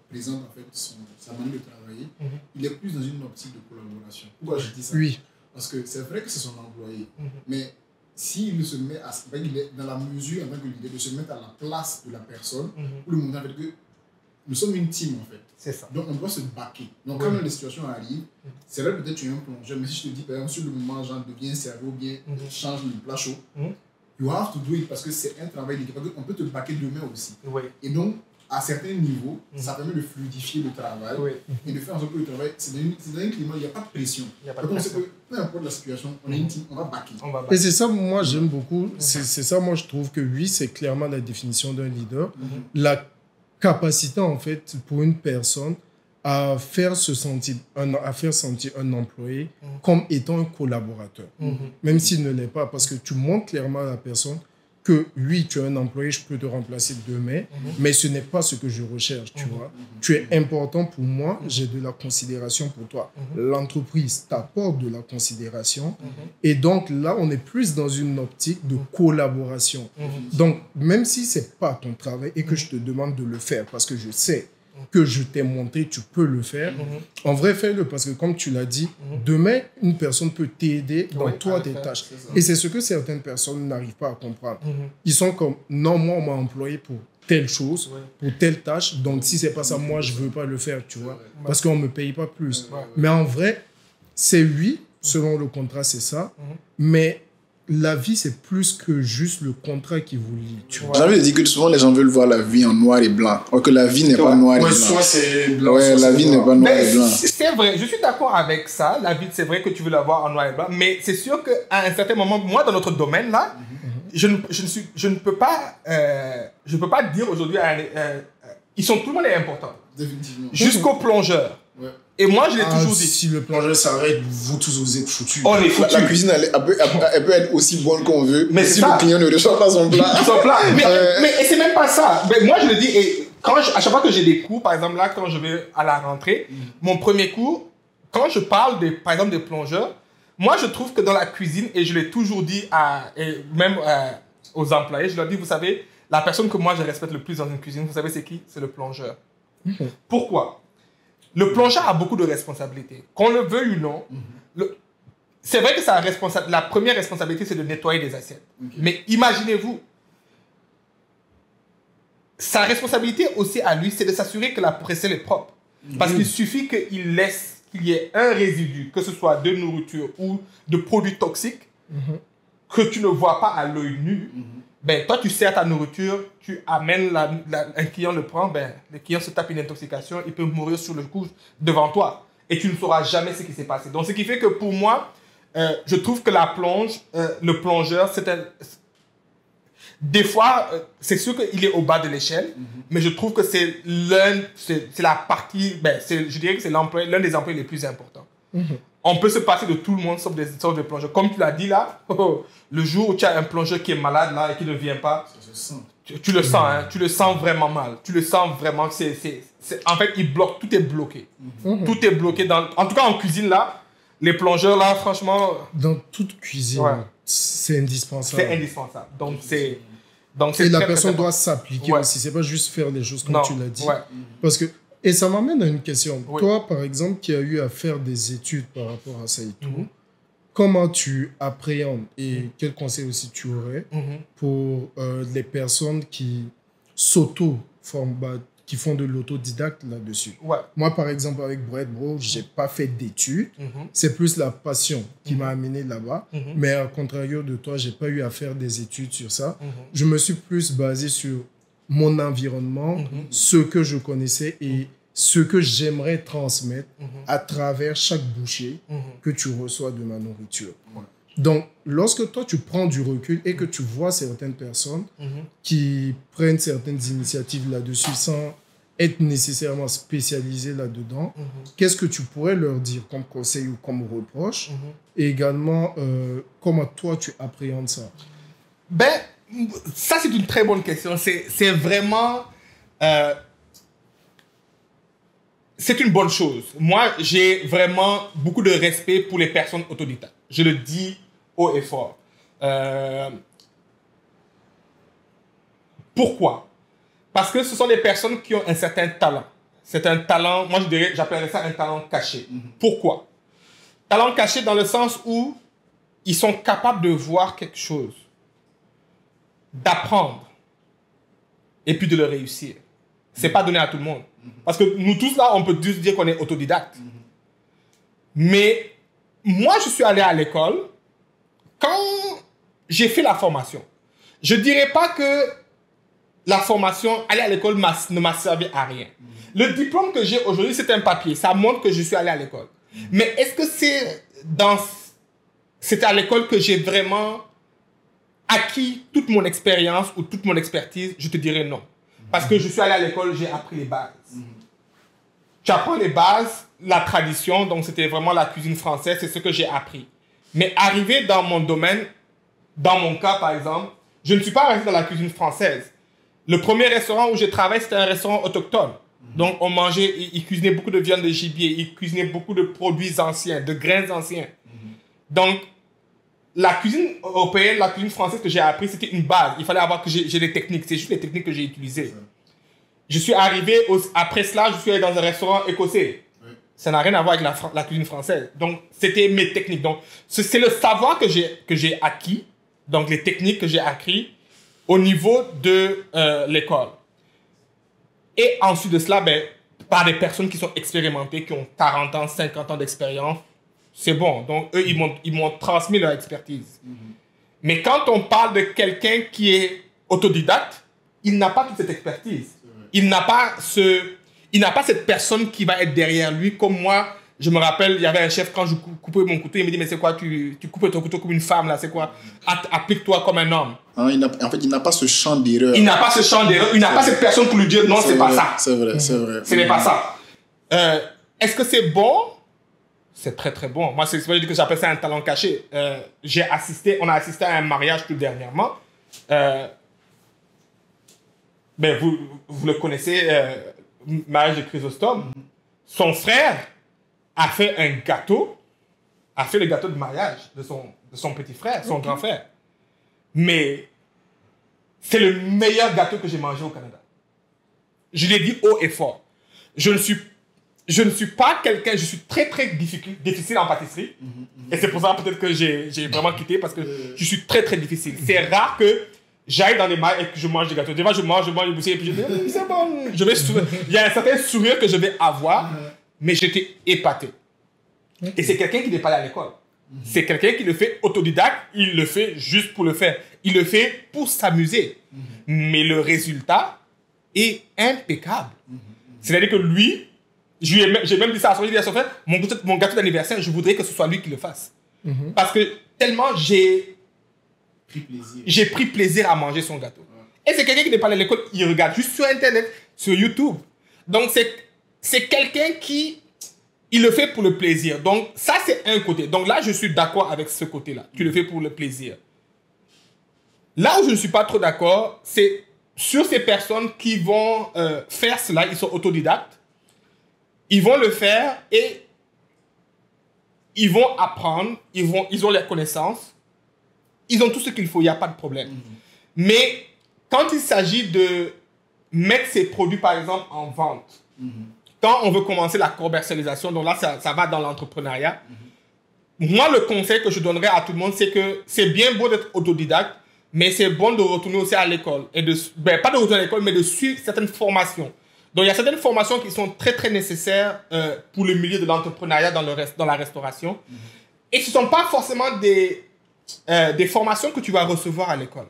présente en fait sa manière de travailler, il est plus dans une optique de collaboration. Pourquoi je dis ça? Oui. Parce que c'est vrai que c'est son employé, mais s'il se met il est dans la mesure en tant que leader de se mettre à la place de la personne, pour le montrer en fait que nous sommes une team en fait. C'est ça. Donc on doit se baquer. Donc quand les situations arrivent, c'est vrai peut-être tu es un plongeur, mais si je te dis par exemple sur le moment, genre deviens cerveau, bien change le plat chaud, you have to do it parce que c'est un travail d'équipe. On peut te baquer demain aussi. Et donc à certains niveaux, ça permet de fluidifier le travail et de faire en sorte que le travail, c'est dans un climat, il n'y a pas de pression. Donc on sait que peu importe la situation, on est une team, on va baquer. Et c'est ça, moi j'aime beaucoup, c'est ça, moi je trouve que oui, c'est clairement la définition d'un leader. La capacité en fait pour une personne à faire sentir un employé comme étant un collaborateur, même s'il ne l'est pas, parce que tu montres clairement à la personne que oui, tu es un employé, je peux te remplacer demain, mais ce n'est pas ce que je recherche, tu vois. Tu es important pour moi, j'ai de la considération pour toi. L'entreprise t'apporte de la considération, et donc là, on est plus dans une optique de collaboration. Donc, même si ce n'est pas ton travail et que je te demande de le faire, parce que je sais que je t'ai montré, tu peux le faire. En vrai, fais-le, parce que comme tu l'as dit, demain, une personne peut t'aider dans toi, tes tâches. Et c'est ce que certaines personnes n'arrivent pas à comprendre. Ils sont comme, non, moi, on m'a employé pour telle chose, pour telle tâche, donc si c'est pas ça, moi, je veux pas le faire, tu vois, parce qu'on me paye pas plus. Mais en vrai, c'est oui, selon le contrat, c'est ça, mais la vie, c'est plus que juste le contrat qui vous lie. J'ai envie de dire que souvent, les gens veulent voir la vie en noir et blanc. Or que la vie n'est pas noire et blanc. Soit c'est blanc, ouais, la vie n'est pas noire et blanc. C'est vrai, je suis d'accord avec ça. La vie, c'est vrai que tu veux la voir en noir et blanc. Mais c'est sûr qu'à un certain moment, moi, dans notre domaine, là, je ne peux pas dire aujourd'hui, tout le monde est important. Définitivement. Jusqu'au plongeur. Ouais. Et moi, je l'ai toujours dit. Si le plongeur s'arrête, vous tous vous êtes foutus. On est foutus. La cuisine, elle peut être aussi bonne qu'on veut, mais si ça. le client ne reçoit pas son plat. Mais c'est même pas ça. Mais moi, je le dis, et à chaque fois que j'ai des cours, par exemple, là, quand je vais à la rentrée, mon premier cours, quand je parle, par exemple, des plongeurs, moi, je trouve que dans la cuisine, et je l'ai toujours dit même aux employés, je leur dis, vous savez, la personne que moi, je respecte le plus dans une cuisine, vous savez, c'est qui? C'est le plongeur. Pourquoi? Le plongeur a beaucoup de responsabilités. Qu'on le veuille ou non, c'est vrai que la première responsabilité, c'est de nettoyer les assiettes. Okay. Mais imaginez-vous, sa responsabilité aussi à lui, c'est de s'assurer que la vaisselle est propre. Parce qu'il suffit qu'il laisse qu'il y ait un résidu, que ce soit de nourriture ou de produits toxiques, que tu ne vois pas à l'œil nu. Ben, toi, tu sers ta nourriture, tu amènes, un client le prend, ben, le client se tape une intoxication, il peut mourir sur le coup devant toi. Et tu ne sauras jamais ce qui s'est passé. Donc, ce qui fait que pour moi, je trouve que le plongeur, des fois, c'est sûr qu'il est au bas de l'échelle, mais je trouve que c'est la partie, je dirais que c'est l'un des employés les plus importants. On peut se passer de tout le monde sauf des plongeurs. Comme tu l'as dit là, le jour où tu as un plongeur qui est malade là et qui ne vient pas, tu le sens, hein, tu le sens vraiment mal. Tu le sens vraiment, en fait, il bloque, tout est bloqué. Tout est bloqué. En tout cas, en cuisine là, les plongeurs là, franchement... Dans toute cuisine, c'est indispensable. C'est indispensable. Et la personne doit s'appliquer aussi. C'est pas juste faire les choses comme tu l'as dit. Parce que... Et ça m'amène à une question. Toi, par exemple, qui as eu à faire des études par rapport à ça et tout, comment tu appréhendes et quels conseils aussi tu aurais pour les personnes qui s'auto-forment, qui font de l'autodidacte là-dessus? Moi, par exemple, avec Bread Bro, j'ai pas fait d'études. C'est plus la passion qui m'a amené là-bas. Mais à contrario de toi, j'ai pas eu à faire des études sur ça. Je me suis plus basé sur mon environnement, ce que je connaissais et ce que j'aimerais transmettre à travers chaque bouchée que tu reçois de ma nourriture. Donc, lorsque toi, tu prends du recul et que tu vois certaines personnes qui prennent certaines initiatives là-dessus sans être nécessairement spécialisées là-dedans, qu'est-ce que tu pourrais leur dire comme conseil ou comme reproche? Et également, comment toi, tu appréhendes ça? Ça, c'est une très bonne question. C'est vraiment... c'est une bonne chose. Moi, j'ai vraiment beaucoup de respect pour les personnes autodidactes. Je le dis haut et fort. Pourquoi? Parce que ce sont des personnes qui ont un certain talent. C'est un talent, moi j'appellerais ça un talent caché. Pourquoi? Talent caché dans le sens où ils sont capables de voir quelque chose, d'apprendre et puis de le réussir. C'est pas donné à tout le monde. Parce que nous tous là, on peut juste dire qu'on est autodidacte. Mais moi, je suis allé à l'école quand j'ai fait la formation. Je dirais pas que la formation, aller à l'école ne m'a servi à rien. Le diplôme que j'ai aujourd'hui, c'est un papier. Ça montre que je suis allé à l'école. Mais est-ce que c'est à l'école que j'ai vraiment acquis toute mon expérience ou toute mon expertise? Je te dirais non. Parce que je suis allé à l'école, j'ai appris les bases. Tu apprends les bases, la tradition, donc c'était vraiment la cuisine française, c'est ce que j'ai appris. Mais arrivé dans mon domaine, dans mon cas par exemple, je ne suis pas resté dans la cuisine française. Le premier restaurant où j'ai travaillé, c'était un restaurant autochtone. Donc on mangeait, ils cuisinaient beaucoup de viande de gibier, ils cuisinaient beaucoup de produits anciens, de grains anciens. Donc la cuisine européenne, la cuisine française que j'ai appris, c'était une base. Il fallait avoir que j'ai des techniques. C'est juste les techniques que j'ai utilisées. Je suis arrivé, après cela, je suis allé dans un restaurant écossais. Ça n'a rien à voir avec la cuisine française. Donc, c'était mes techniques. Donc, c'est le savoir que j'ai acquis, donc les techniques que j'ai acquis au niveau de l'école. Et ensuite de cela, par des personnes qui sont expérimentées, qui ont 40 ans, 50 ans d'expérience, c'est bon. Donc, eux, ils m'ont transmis leur expertise. Mais quand on parle de quelqu'un qui est autodidacte, il n'a pas toute cette expertise. Il n'a pas cette personne qui va être derrière lui. Comme moi, je me rappelle, il y avait un chef, quand je coupais mon couteau, il me dit, mais c'est quoi, tu coupes ton couteau comme une femme, là, c'est quoi? Applique-toi comme un homme. En fait, il n'a pas ce champ d'erreur. Il n'a pas ce champ d'erreur. Il n'a pas cette personne pour lui dire, non, c'est pas ça. C'est vrai, c'est vrai. Ce n'est pas ça. Est-ce que c'est bon? C'est très, très bon. Moi, c'est pas que j'appelle ça un talent caché. On a assisté à un mariage tout dernièrement. Ben, vous le connaissez, mariage de Chrysostome. Son frère a fait un gâteau, a fait le gâteau de mariage de son petit frère, son grand frère. Mais c'est le meilleur gâteau que j'ai mangé au Canada. Je l'ai dit haut et fort. Je ne suis pas quelqu'un, je suis très très difficile en pâtisserie. Et c'est pour ça peut-être que j'ai vraiment quitté, parce que je suis très très difficile. C'est rare que j'aille dans les mailles et que je mange des gâteaux. Des fois, je mange le boussier et puis je dis, c'est bon. Il y a un certain sourire que je vais avoir, mais j'étais épaté. Et c'est quelqu'un qui n'est pas allé à l'école. C'est quelqu'un qui le fait autodidacte, il le fait juste pour le faire. Il le fait pour s'amuser. Mais le résultat est impeccable. C'est-à-dire que lui, j'ai même dit ça à son frère, mon gâteau d'anniversaire, je voudrais que ce soit lui qui le fasse. Parce que tellement j'ai pris plaisir à manger son gâteau. Et c'est quelqu'un qui n'est pas allé à l'école, il regarde juste sur Internet, sur YouTube. Donc c'est quelqu'un qui, il le fait pour le plaisir. Donc ça, c'est un côté. Donc là, je suis d'accord avec ce côté-là. Tu le fais pour le plaisir. Là où je ne suis pas trop d'accord, c'est sur ces personnes qui vont faire cela, ils sont autodidactes. Ils vont le faire et ils vont apprendre, ils ont les connaissances, ils ont tout ce qu'il faut, il n'y a pas de problème. Mais quand il s'agit de mettre ces produits, par exemple, en vente, quand on veut commencer la commercialisation, donc là, ça va dans l'entrepreneuriat, moi, le conseil que je donnerais à tout le monde, c'est que c'est bien beau d'être autodidacte, mais c'est bon de retourner aussi à l'école. Pas de retourner à l'école, mais de suivre certaines formations. Donc, il y a certaines formations qui sont très, très nécessaires pour le milieu de l'entrepreneuriat dans la restauration. Et ce ne sont pas forcément des formations que tu vas recevoir à l'école.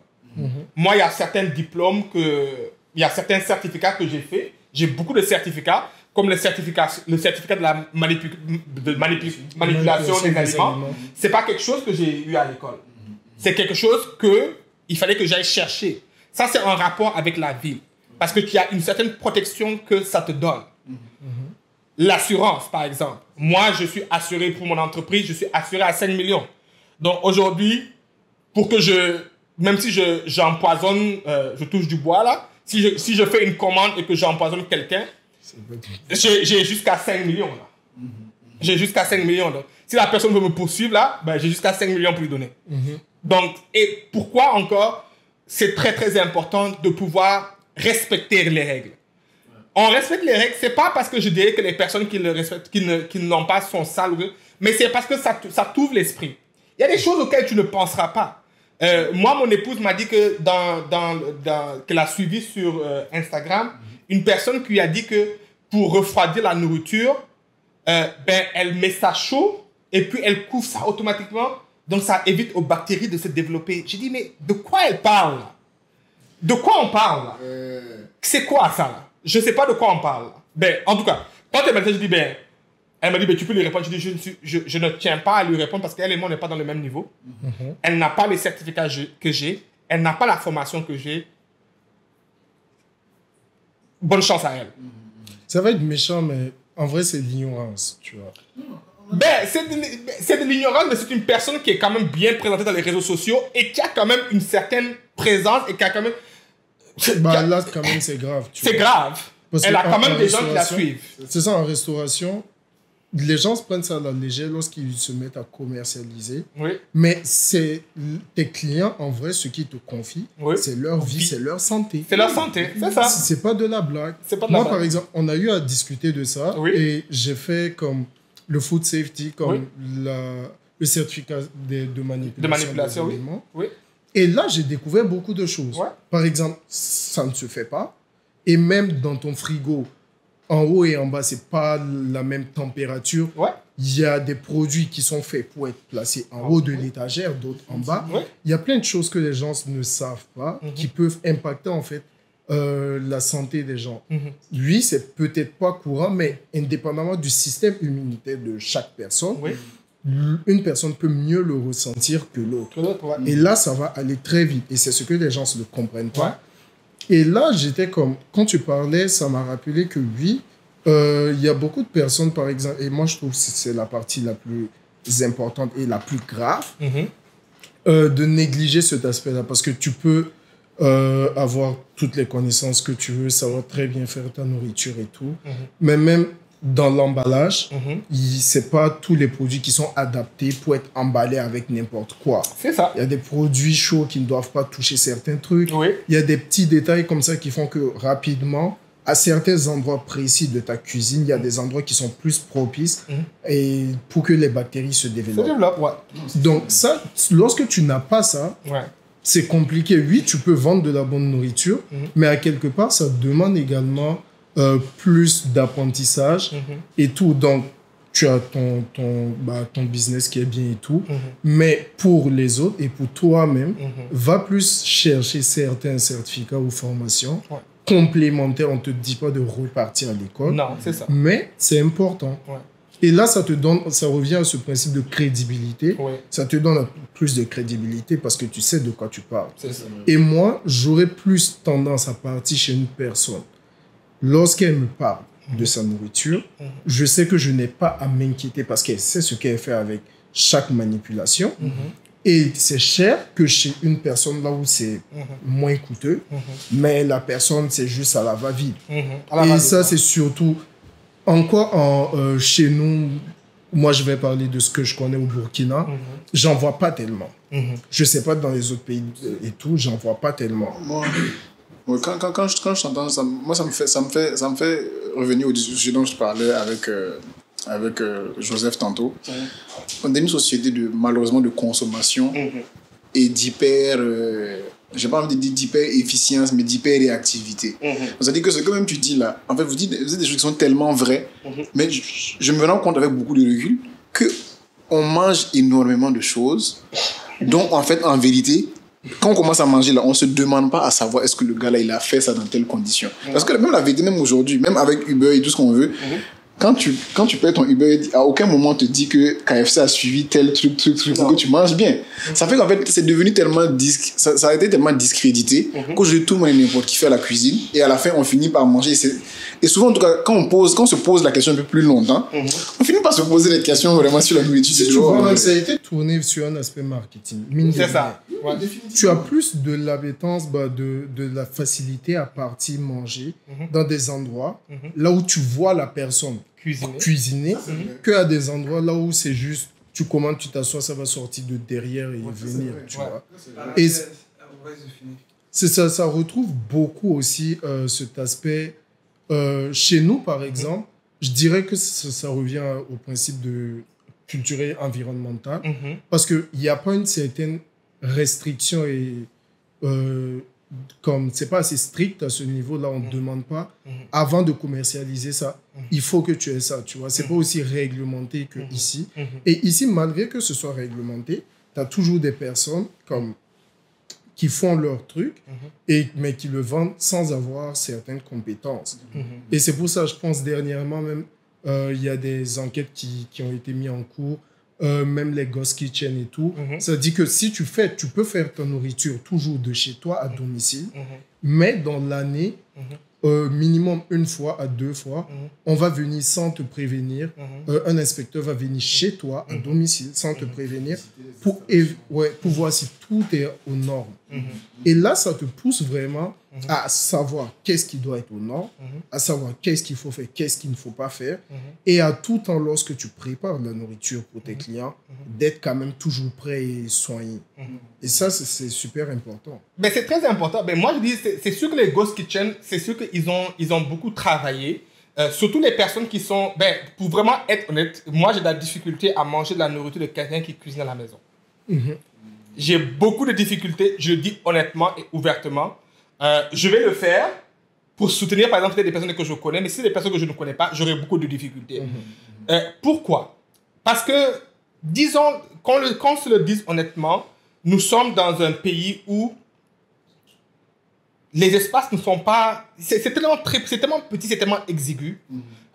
Moi, il y a certains diplômes, il y a certains certificats que j'ai faits. J'ai beaucoup de certificats, comme le certificat de la manipulation des aliments. Ce n'est pas quelque chose que j'ai eu à l'école. C'est quelque chose qu'il fallait que j'aille chercher. Ça, c'est en rapport avec la ville. Parce que tu as une certaine protection que ça te donne. L'assurance, par exemple. Moi, je suis assuré pour mon entreprise, je suis assuré à 5 millions. Donc aujourd'hui, pour que même si j'empoisonne, je touche du bois là, si je fais une commande et que j'empoisonne quelqu'un, j'ai jusqu'à 5 millions là. J'ai jusqu'à 5 millions. Donc, si la personne veut me poursuivre là, ben, j'ai jusqu'à 5 millions pour lui donner. Donc, et pourquoi encore, c'est très très important de pouvoir respecter les règles. On respecte les règles, c'est pas parce que je dirais que les personnes qui le respectent, qui ne l'ont pas sont sales, mais c'est parce que ça t'ouvre l'esprit. Il y a des choses auxquelles tu ne penseras pas. Moi, mon épouse m'a dit que qu'elle a suivi sur Instagram une personne qui lui a dit que pour refroidir la nourriture, elle met ça chaud et puis elle couvre ça automatiquement. Donc, ça évite aux bactéries de se développer. J'ai dit, mais de quoi elle parle là? De quoi on parle là? C'est quoi ça là? Je ne sais pas de quoi on parle là. Ben, en tout cas, quand elle m'a dit, je dis, elle m'a dit, tu peux lui répondre. Je dis, je ne tiens pas à lui répondre parce qu'elle et moi, on n'est pas dans le même niveau. Elle n'a pas les certificats que j'ai. Elle n'a pas la formation que j'ai. Bonne chance à elle. Ça va être méchant, mais en vrai, c'est de l'ignorance, tu vois. C'est de l'ignorance, mais c'est une personne qui est quand même bien présentée dans les réseaux sociaux et qui a quand même une certaine présence et qui a quand même... Là, quand même, c'est grave. C'est grave. Elle a quand même des gens qui la suivent. C'est ça, en restauration, les gens se prennent ça à la légère lorsqu'ils se mettent à commercialiser. Oui. Mais c'est tes clients, en vrai, ceux qui te confient, c'est leur vie, c'est leur santé. C'est leur santé, c'est ça. C'est pas de la blague. Moi, par exemple, on a eu à discuter de ça et j'ai fait comme le food safety, comme le certificat de manipulation. Oui. Et là, j'ai découvert beaucoup de choses. Par exemple, ça ne se fait pas. Et même dans ton frigo, en haut et en bas, c'est pas la même température. Ouais. Il y a des produits qui sont faits pour être placés en haut de l'étagère, d'autres en bas. Ouais. Il y a plein de choses que les gens ne savent pas, qui peuvent impacter en fait la santé des gens. Lui, c'est peut-être pas courant, mais indépendamment du système immunitaire de chaque personne, une personne peut mieux le ressentir que l'autre. Et là, ça va aller très vite. Et c'est ce que les gens ne comprennent pas. Et là, j'étais comme... Quand tu parlais, ça m'a rappelé que oui, il y a beaucoup de personnes, par exemple, et moi, je trouve que c'est la partie la plus importante et la plus grave, de négliger cet aspect-là. Parce que tu peux avoir toutes les connaissances que tu veux, savoir très bien faire ta nourriture et tout. Mais même dans l'emballage, c'est pas tous les produits qui sont adaptés pour être emballés avec n'importe quoi. C'est ça. Il y a des produits chauds qui ne doivent pas toucher certains trucs. Il y a des petits détails comme ça qui font que rapidement, à certains endroits précis de ta cuisine, il y a des endroits qui sont plus propices et pour que les bactéries se développent. Donc ça, lorsque tu n'as pas ça, c'est compliqué. Oui, tu peux vendre de la bonne nourriture, mais à quelque part, ça demande également plus d'apprentissage et tout. Donc, tu as ton business qui est bien et tout. Mais pour les autres et pour toi-même, va plus chercher certains certificats ou formations complémentaires. On ne te dit pas de repartir à l'école. Non, c'est ça. Mais c'est important. Et là, ça revient à ce principe de crédibilité. Ça te donne plus de crédibilité parce que tu sais de quoi tu parles. Et moi, j'aurais plus tendance à partir chez une personne. Lorsqu'elle me parle de sa nourriture, je sais que je n'ai pas à m'inquiéter parce qu'elle sait ce qu'elle fait avec chaque manipulation. Et c'est cher que chez une personne là où c'est moins coûteux, mais la personne, c'est juste à la va-vite. Et ça, c'est surtout... Encore chez nous, moi, je vais parler de ce que je connais au Burkina, j'en vois pas tellement. Je sais pas dans les autres pays et tout, j'en vois pas tellement. Moi, quand je t'entends, ça me fait revenir au sujet dont je parlais avec Joseph tantôt. On est une société malheureusement de consommation et d'hyper, j'ai pas envie de dire d'hyper efficience, mais d'hyper réactivité. C'est-à-dire que ce que même tu dis là, en fait, vous dites des choses qui sont tellement vraies, mais je me rends compte avec beaucoup de recul que on mange énormément de choses, donc en fait, en vérité, quand on commence à manger là, on ne se demande pas à savoir est-ce que le gars là il a fait ça dans telles conditions. Parce que même la vérité, même aujourd'hui, même avec Uber et tout ce qu'on veut, quand tu payes ton Uber, à aucun moment on te dit que KFC a suivi tel truc pour que tu manges bien. Ça fait qu'en fait, c'est devenu tellement ça a été tellement discrédité qu'aujourd'hui tout le monde est n'importe qui fait la cuisine et à la fin on finit par manger. Et souvent, en tout cas, quand on se pose la question un peu plus longtemps, on finit par se poser des questions vraiment sur la nourriture. Si tu vois, ça a été tourné sur un aspect marketing. C'est ça. Tu as plus de l'appétence, de la facilité à partir manger dans des endroits là où tu vois la personne cuisiner qu'à des endroits là où c'est juste, tu commandes, tu t'assois, ça va sortir de derrière et venir, tu vois. Et c'est ça retrouve beaucoup aussi cet aspect. Chez nous, par exemple, je dirais que ça revient au principe de culturel environnemental parce qu'il n'y a pas une certaine restriction et comme c'est pas assez strict à ce niveau-là, on ne demande pas avant de commercialiser ça, il faut que tu aies ça, tu vois. C'est pas aussi réglementé que ici. Et ici, malgré que ce soit réglementé, tu as toujours des personnes qui font leur truc, mais qui le vendent sans avoir certaines compétences. Et c'est pour ça, je pense, dernièrement même, il y a des enquêtes qui ont été mises en cours, même les Ghost Kitchen et tout. Ça dit que si tu peux faire ta nourriture toujours de chez toi à domicile, mais dans l'année, minimum 1 fois à 2 fois, on va venir sans te prévenir. Un inspecteur va venir chez toi à domicile sans te prévenir pour voir si tout est aux normes. Et là, ça te pousse vraiment à savoir qu'est-ce qui doit être aux normes, à savoir qu'est-ce qu'il faut faire, qu'est-ce qu'il ne faut pas faire. Et à tout temps, lorsque tu prépares la nourriture pour tes clients, d'être quand même toujours prêt et soigné. Et ça, c'est super important. Mais c'est très important. Mais moi, je dis, c'est sûr que les Ghost Kitchen, c'est sûr qu'ils ont beaucoup travaillé. Surtout les personnes qui sont... pour vraiment être honnête, moi, j'ai de la difficulté à manger de la nourriture de quelqu'un qui cuisine à la maison. J'ai beaucoup de difficultés, je le dis honnêtement et ouvertement. Je vais le faire, pour soutenir, par exemple, des personnes que je connais, mais si c'est des personnes que je ne connais pas, j'aurais beaucoup de difficultés. Pourquoi? Parce que, disons, qu'on se le dise honnêtement, nous sommes dans un pays où les espaces ne sont pas... C'est tellement petit, c'est tellement exigu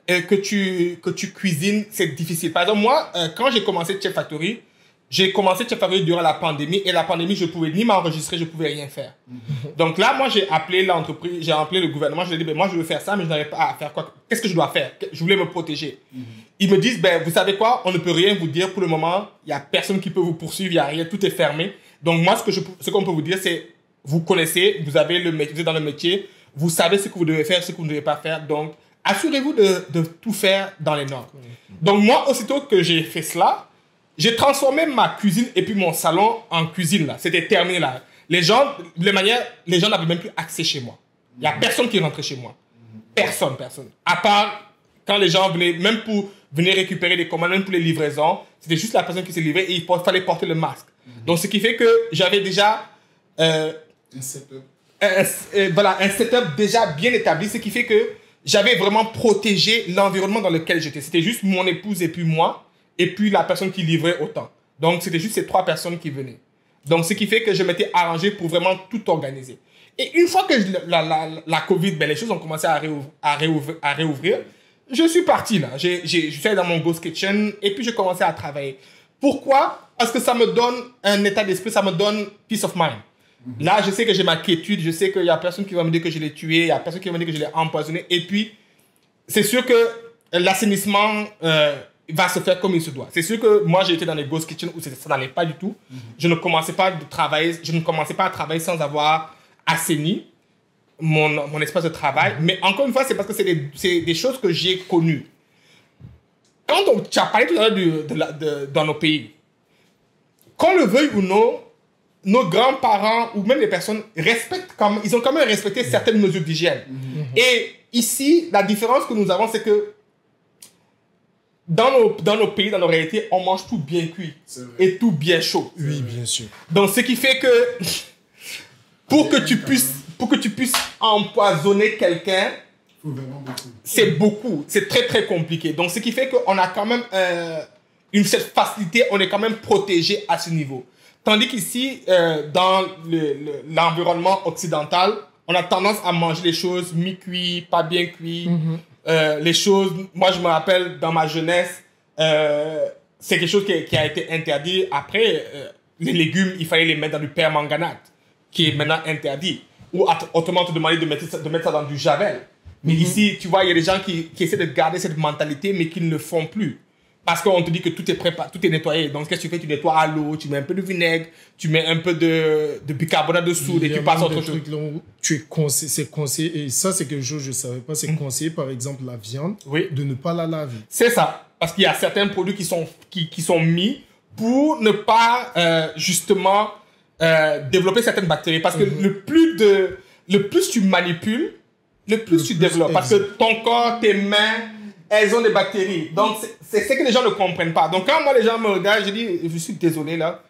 que tu cuisines, c'est difficile. Par exemple, moi, quand j'ai commencé Chef Factory, j'ai commencé Chef Factory durant la pandémie, et la pandémie, je ne pouvais ni m'enregistrer, je ne pouvais rien faire. Donc là, moi, j'ai appelé l'entreprise, j'ai appelé le gouvernement, je lui ai dit, ben, moi, je veux faire ça, mais je n'arrive pas à faire quoi. Qu'est-ce que je dois faire? Je voulais me protéger. Ils me disent, ben, vous savez quoi, on ne peut rien vous dire pour le moment, il n'y a personne qui peut vous poursuivre, il n'y a rien, tout est fermé. Donc moi, ce qu'on peut vous dire, c'est, vous connaissez, vous avez le métier, vous êtes dans le métier, vous savez ce que vous devez faire, ce que vous ne devez pas faire, donc assurez-vous de tout faire dans les normes. Donc moi, aussitôt que j'ai fait cela, j'ai transformé ma cuisine et puis mon salon en cuisine, là. C'était terminé, là. Les gens n'avaient même plus accès chez moi. Il n'y a personne qui rentrait chez moi. Personne. À part quand les gens venaient, même pour venir récupérer des commandes, même pour les livraisons, c'était juste la personne qui s'est livrée et il fallait porter le masque. Donc, ce qui fait que j'avais déjà un setup déjà bien établi, ce qui fait que j'avais vraiment protégé l'environnement dans lequel j'étais. C'était juste mon épouse et puis moi, et puis la personne qui livrait autant. Donc, c'était juste ces 3 personnes qui venaient. Donc, ce qui fait que je m'étais arrangé pour vraiment tout organiser. Et une fois que la COVID, ben, les choses ont commencé à réouvrir, je suis parti là. Je suis allé dans mon Ghost Kitchen et puis j'ai commencé à travailler. Pourquoi? Parce que ça me donne un état d'esprit, ça me donne peace of mind. Là, je sais que j'ai ma quiétude, je sais qu'il n'y a personne qui va me dire que je l'ai tué, il n'y a personne qui va me dire que je l'ai empoisonné. Et puis, c'est sûr que l'assainissement va se faire comme il se doit. C'est sûr que moi, j'ai été dans les Ghost Kitchen où ça n'allait pas du tout. Je ne commençais pas à travailler sans avoir assaini mon espace de travail. Mais encore une fois, c'est parce que c'est des choses que j'ai connues. Quand tu as parlé tout à l'heure dans nos pays, qu'on le veuille ou non, nos grands-parents ou même les personnes ils ont quand même respecté certaines mesures d'hygiène. Et ici, la différence que nous avons, c'est que dans nos pays, dans nos réalités, on mange tout bien cuit et tout bien chaud. Oui, bien sûr. Donc, ce qui fait que pour que tu puisses empoisonner quelqu'un, c'est beaucoup. C'est très, très compliqué. Donc, ce qui fait qu'on a quand même cette facilité, on est quand même protégé à ce niveau. Tandis qu'ici, dans l'environnement occidental, on a tendance à manger les choses mi-cuites, pas bien cuites. Les choses, moi je me rappelle dans ma jeunesse, c'est quelque chose qui a été interdit. Après, les légumes, il fallait les mettre dans du permanganate, qui est maintenant interdit. Ou autrement te demander de mettre ça dans du javel. Mais ici, tu vois, il y a des gens qui essaient de garder cette mentalité, mais qui ne le font plus. Parce qu'on te dit que tout est préparé, tout est nettoyé. Donc, qu'est-ce que tu fais? Tu nettoies à l'eau, tu mets un peu de vinaigre, tu mets un peu de bicarbonate de soude et tu passes à autre chose. C'est conseillé, et ça, c'est quelque chose que je ne savais pas, c'est conseillé, par exemple, la viande, de ne pas la laver. C'est ça. Parce qu'il y a certains produits qui sont mis pour ne pas, justement, développer certaines bactéries. Parce que le plus tu manipules, le plus tu développes. Parce que ton corps, tes mains, elles ont des bactéries. Donc, c'est ce que les gens ne comprennent pas. Donc, quand moi, les gens me regardent, je dis, je suis désolé, là.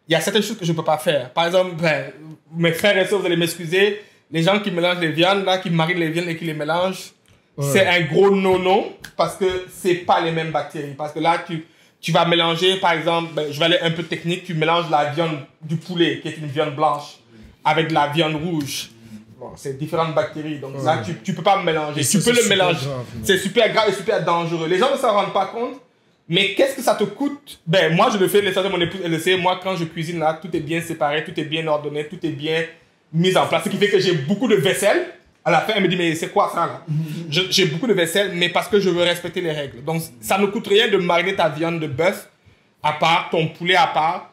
Il y a certaines choses que je ne peux pas faire. Par exemple, mes frères et sœurs, vous allez m'excuser, les gens qui mélangent les viandes, là, qui marinent les viandes et qui les mélangent, c'est un gros non-non parce que c'est pas les mêmes bactéries. Parce que là, tu vas mélanger, par exemple, je vais aller un peu technique, tu mélanges la viande du poulet, qui est une viande blanche, avec de la viande rouge. Bon, c'est différentes bactéries, donc là, tu peux pas mélanger. Tu peux le mélanger. C'est super grave et super dangereux. Les gens ne s'en rendent pas compte, mais qu'est-ce que ça te coûte? Moi, je le fais, les soeurs de mon épouse, elle le sait. Moi, quand je cuisine, là, tout est bien séparé, tout est bien ordonné, tout est bien mis en place. Ce qui fait que j'ai beaucoup de vaisselle. À la fin, elle me dit, mais c'est quoi ça, là? J'ai beaucoup de vaisselle, mais parce que je veux respecter les règles. Donc, ça ne coûte rien de mariner ta viande de bœuf à part, ton poulet à part.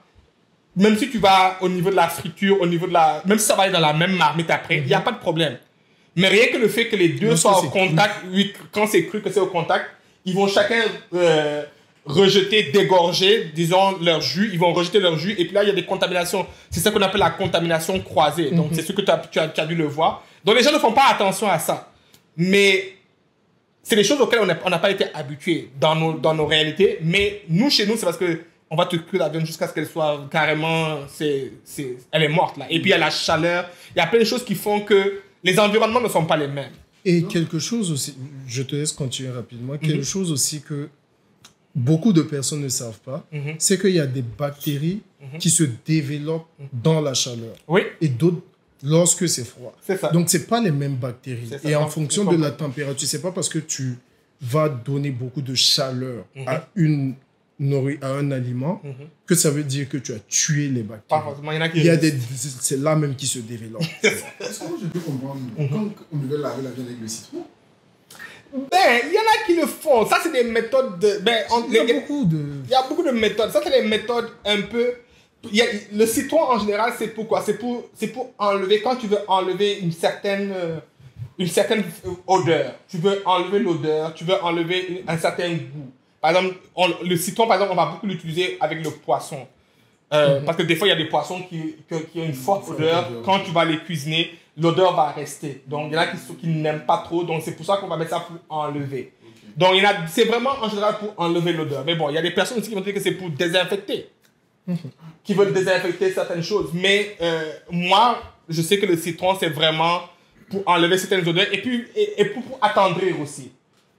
Même si tu vas au niveau de la friture, même si ça va aller dans la même marmite après, il n'y a pas de problème. Mais rien que le fait que les deux soient au contact, quand c'est cru que c'est au contact, ils vont chacun rejeter, dégorger, disons, leur jus. Ils vont rejeter leur jus. Et puis là, il y a des contaminations. C'est ça qu'on appelle la contamination croisée. Donc, c'est ce que tu as dû le voir. Donc, les gens ne font pas attention à ça. Mais c'est des choses auxquelles on n'a pas été habitués dans nos réalités. Mais nous, chez nous, c'est parce que on va te cuire la viande jusqu'à ce qu'elle soit carrément... elle est morte, là. Et puis, il y a la chaleur. Il y a plein de choses qui font que Les environnements ne sont pas les mêmes. Et quelque chose aussi, je te laisse continuer rapidement, quelque chose aussi que beaucoup de personnes ne savent pas, c'est qu'il y a des bactéries qui se développent dans la chaleur. Oui. Et d'autres lorsque c'est froid. C'est ça. Donc, ce n'est pas les mêmes bactéries. Et en fonction de la température, ce n'est pas parce que tu vas donner beaucoup de chaleur à un aliment que ça veut dire que tu as tué les bactéries. Il y a des... C'est là même qui se développent. Est-ce que je peux comprendre quand on devait laver la viande avec le citron? Ben, il y en a qui le font. Ça, c'est des méthodes de... Ben, il y a beaucoup de méthodes. Ça, c'est des méthodes un peu... Le citron, en général, c'est pour quoi? C'est pour enlever... Quand tu veux enlever une certaine odeur, tu veux enlever l'odeur, tu veux enlever un certain goût. Par exemple, le citron, par exemple, on va beaucoup l'utiliser avec le poisson. Parce que des fois, il y a des poissons qui ont une forte odeur. Quand tu vas les cuisiner, l'odeur va rester. Donc, il y en a qui n'aiment pas trop. Donc, c'est pour ça qu'on va mettre ça pour enlever. Donc, c'est vraiment en général pour enlever l'odeur. Mais bon, il y a des personnes aussi qui vont dire que c'est pour désinfecter. Qui veulent désinfecter certaines choses. Mais moi, je sais que le citron, c'est vraiment pour enlever certaines odeurs et puis pour attendrir aussi.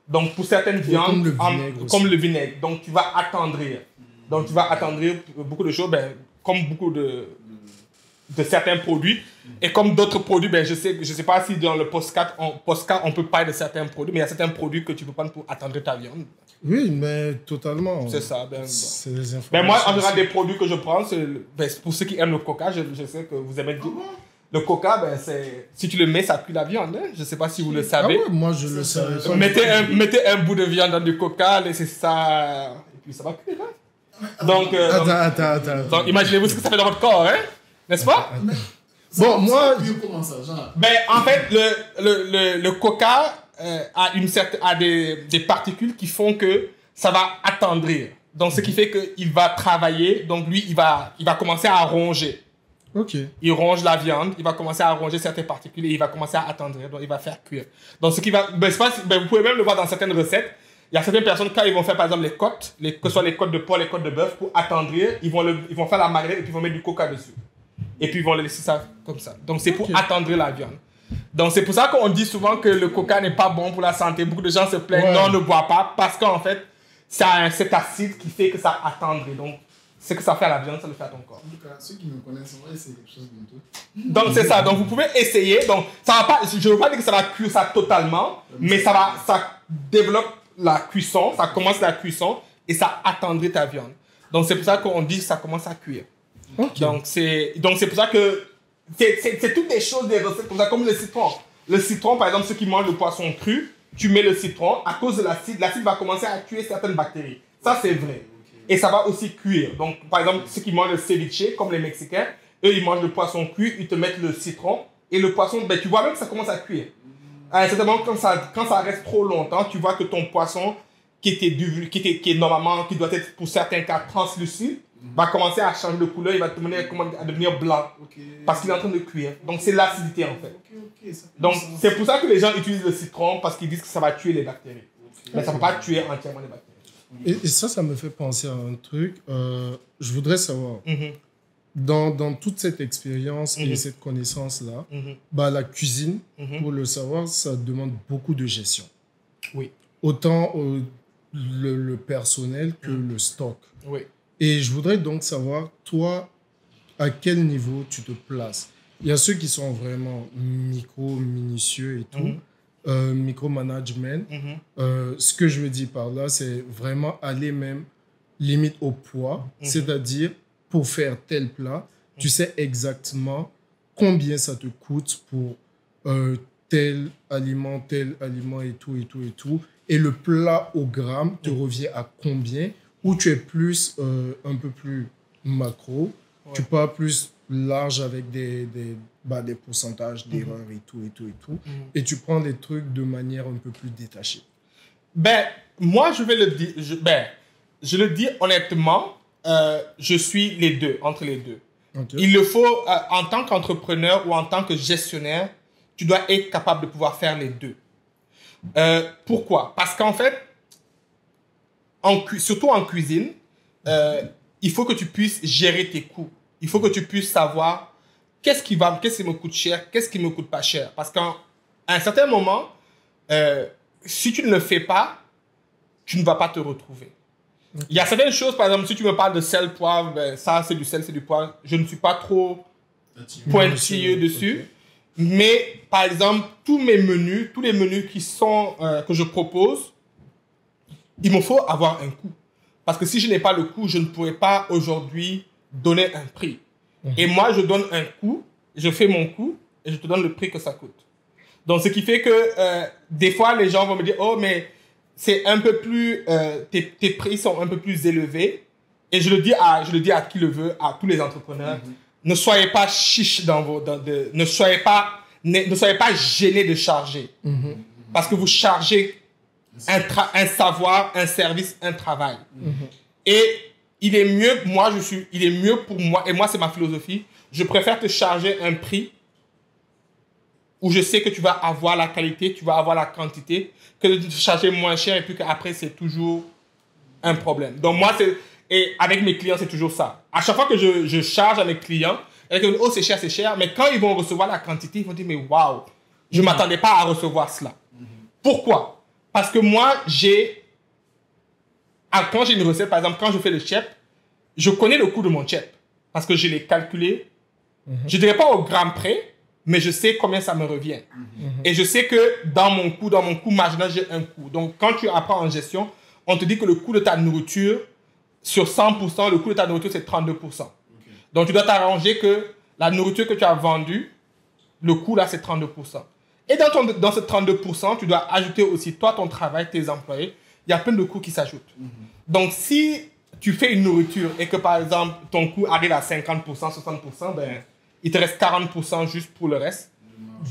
Donc, pour certaines viandes, comme le vinaigre. Donc, tu vas attendrir. Donc, tu vas attendrir beaucoup de choses, comme beaucoup de certains produits. Et comme d'autres produits, je sais pas si dans le podcast, on peut parler de certains produits, mais il y a certains produits que tu peux prendre pour attendrir ta viande. Oui, mais totalement. C'est ça. C'est les informations. Mais moi, en général, des produits que je prends, pour ceux qui aiment le coca, je sais que vous aimez le coca, si tu le mets, ça cuit la viande. Hein? Je ne sais pas si vous le savez. Ah ouais, moi, je le savais. Mettez un bout de viande dans du coca, laissez ça, et puis ça va cuire. Hein? Donc, attends. Donc, imaginez-vous ce que ça fait dans votre corps, hein? N'est-ce pas? Bon, moi... En fait, le coca a des particules qui font que ça va attendrir. Donc, ce qui fait qu'il va travailler. Donc, lui, il va commencer à ronger. Ok. Il ronge la viande, il va commencer à ronger certaines particules et il va commencer à attendrir. Donc, il va faire cuire. Donc, ce qui va... vous pouvez même le voir dans certaines recettes. Il y a certaines personnes, quand ils vont faire, par exemple, les côtes, que ce soit les côtes de porc, les côtes de bœuf, pour attendrir, ils vont faire la marinade et puis ils vont mettre du coca dessus. Et puis, ils vont le laisser ça comme ça. Donc, c'est pour attendrir la viande. Donc, c'est pour ça qu'on dit souvent que le coca n'est pas bon pour la santé. Beaucoup de gens se plaignent, non, ne bois pas, parce qu'en fait, ça a cet acide qui fait que ça attendrit. Donc, ce que ça fait à la viande, ça le fait à ton corps. En tout cas, ceux qui me connaissent, on va essayer quelque chose bientôt. Donc, c'est ça. Donc, vous pouvez essayer. Donc, ça va pas, je ne veux pas dire que ça va cuire ça totalement, mais ça développe la cuisson, ça commence la cuisson et ça attendrit ta viande. Donc, c'est pour ça qu'on dit que ça commence à cuire. Okay. Donc, c'est pour ça que c'est toutes des choses, des recettes comme ça, comme le citron. Le citron, par exemple, ceux qui mangent le poisson cru, tu mets le citron, à cause de l'acide va commencer à tuer certaines bactéries. Ça, c'est vrai. Et ça va aussi cuire. Donc, par exemple, ceux qui mangent le ceviche, comme les Mexicains, eux, ils mangent le poisson cuit, ils te mettent le citron, et le poisson, tu vois même que ça commence à cuire. Certainement, quand ça reste trop longtemps, tu vois que ton poisson, qui doit être pour certains cas translucide, va commencer à changer de couleur, il va à devenir blanc. Parce qu'il est en train de cuire. Donc, c'est l'acidité, en fait. Donc, c'est pour ça que les gens utilisent le citron, parce qu'ils disent que ça va tuer les bactéries. Mais ça ne va pas tuer entièrement les bactéries. Et ça me fait penser à un truc. Je voudrais savoir, dans toute cette expérience et cette connaissance-là, la cuisine, pour le savoir, ça demande beaucoup de gestion. Oui. Autant le personnel que le stock. Oui. Et je voudrais donc savoir, toi, à quel niveau tu te places. Il y a ceux qui sont vraiment minutieux et tout. Micromanagement. Ce que je veux dire par là, c'est vraiment aller même limite au poids. C'est-à-dire, pour faire tel plat, tu sais exactement combien ça te coûte pour tel aliment et tout, et tout, et tout. Et le plat au gramme te revient à combien? Ou tu es plus, un peu plus macro, tu pars plus large avec des pourcentages d'erreurs et tout, et tout, et tout. Et tu prends des trucs de manière un peu plus détachée. Moi, je vais le dire, je le dis honnêtement, je suis les deux, entre les deux. Okay. Il le faut, en tant qu'entrepreneur ou en tant que gestionnaire, tu dois être capable de pouvoir faire les deux. Pourquoi? Parce qu'en fait, surtout en cuisine, il faut que tu puisses gérer tes coûts. Il faut que tu puisses savoir qu'est-ce qui me coûte cher, qu'est-ce qui me coûte pas cher. Parce qu'à un certain moment, si tu ne le fais pas, tu ne vas pas te retrouver. Il y a certaines choses, par exemple, si tu me parles de sel, poivre, ben, ça c'est du sel, c'est du poivre. Je ne suis pas trop pointilleux dessus. Mais, par exemple, tous les menus que je propose, il me faut avoir un coût. Parce que si je n'ai pas le coût, je ne pourrais pas aujourd'hui donner un prix. Et moi, je donne un coût, je fais mon coût et je te donne le prix que ça coûte. Donc, ce qui fait que des fois, les gens vont me dire, oh, mais c'est un peu plus, tes prix sont un peu plus élevés. Et je le dis à qui le veut, à tous les entrepreneurs. Ne soyez pas chiche ne soyez pas gênés de charger. Parce que vous chargez un savoir, un service, un travail. Et il est mieux pour moi, et moi c'est ma philosophie, je préfère te charger un prix où je sais que tu vas avoir la qualité, tu vas avoir la quantité, que de te charger moins cher et puis qu'après c'est toujours un problème. Donc moi, et avec mes clients, c'est toujours ça. À chaque fois que je charge à mes clients, ils disent, oh, c'est cher, mais quand ils vont recevoir la quantité, ils vont dire, mais waouh, je ne m'attendais pas à recevoir cela. Pourquoi? Parce que moi, quand j'ai une recette, par exemple, quand je fais le chep, je connais le coût de mon chep parce que je l'ai calculé. Je ne dirais pas au gramme près, mais je sais combien ça me revient. Et je sais que dans mon coût marginal, j'ai un coût. Donc, quand tu apprends en gestion, on te dit que le coût de ta nourriture, sur 100%, le coût de ta nourriture, c'est 32%. Donc, tu dois t'arranger que la nourriture que tu as vendue, le coût là, c'est 32%. Et dans ce 32%, tu dois ajouter aussi toi, ton travail, tes employés. Il y a plein de coûts qui s'ajoutent. Donc, si tu fais une nourriture et que, par exemple, ton coût arrive à 50%, 60%, ben, il te reste 40% juste pour le reste.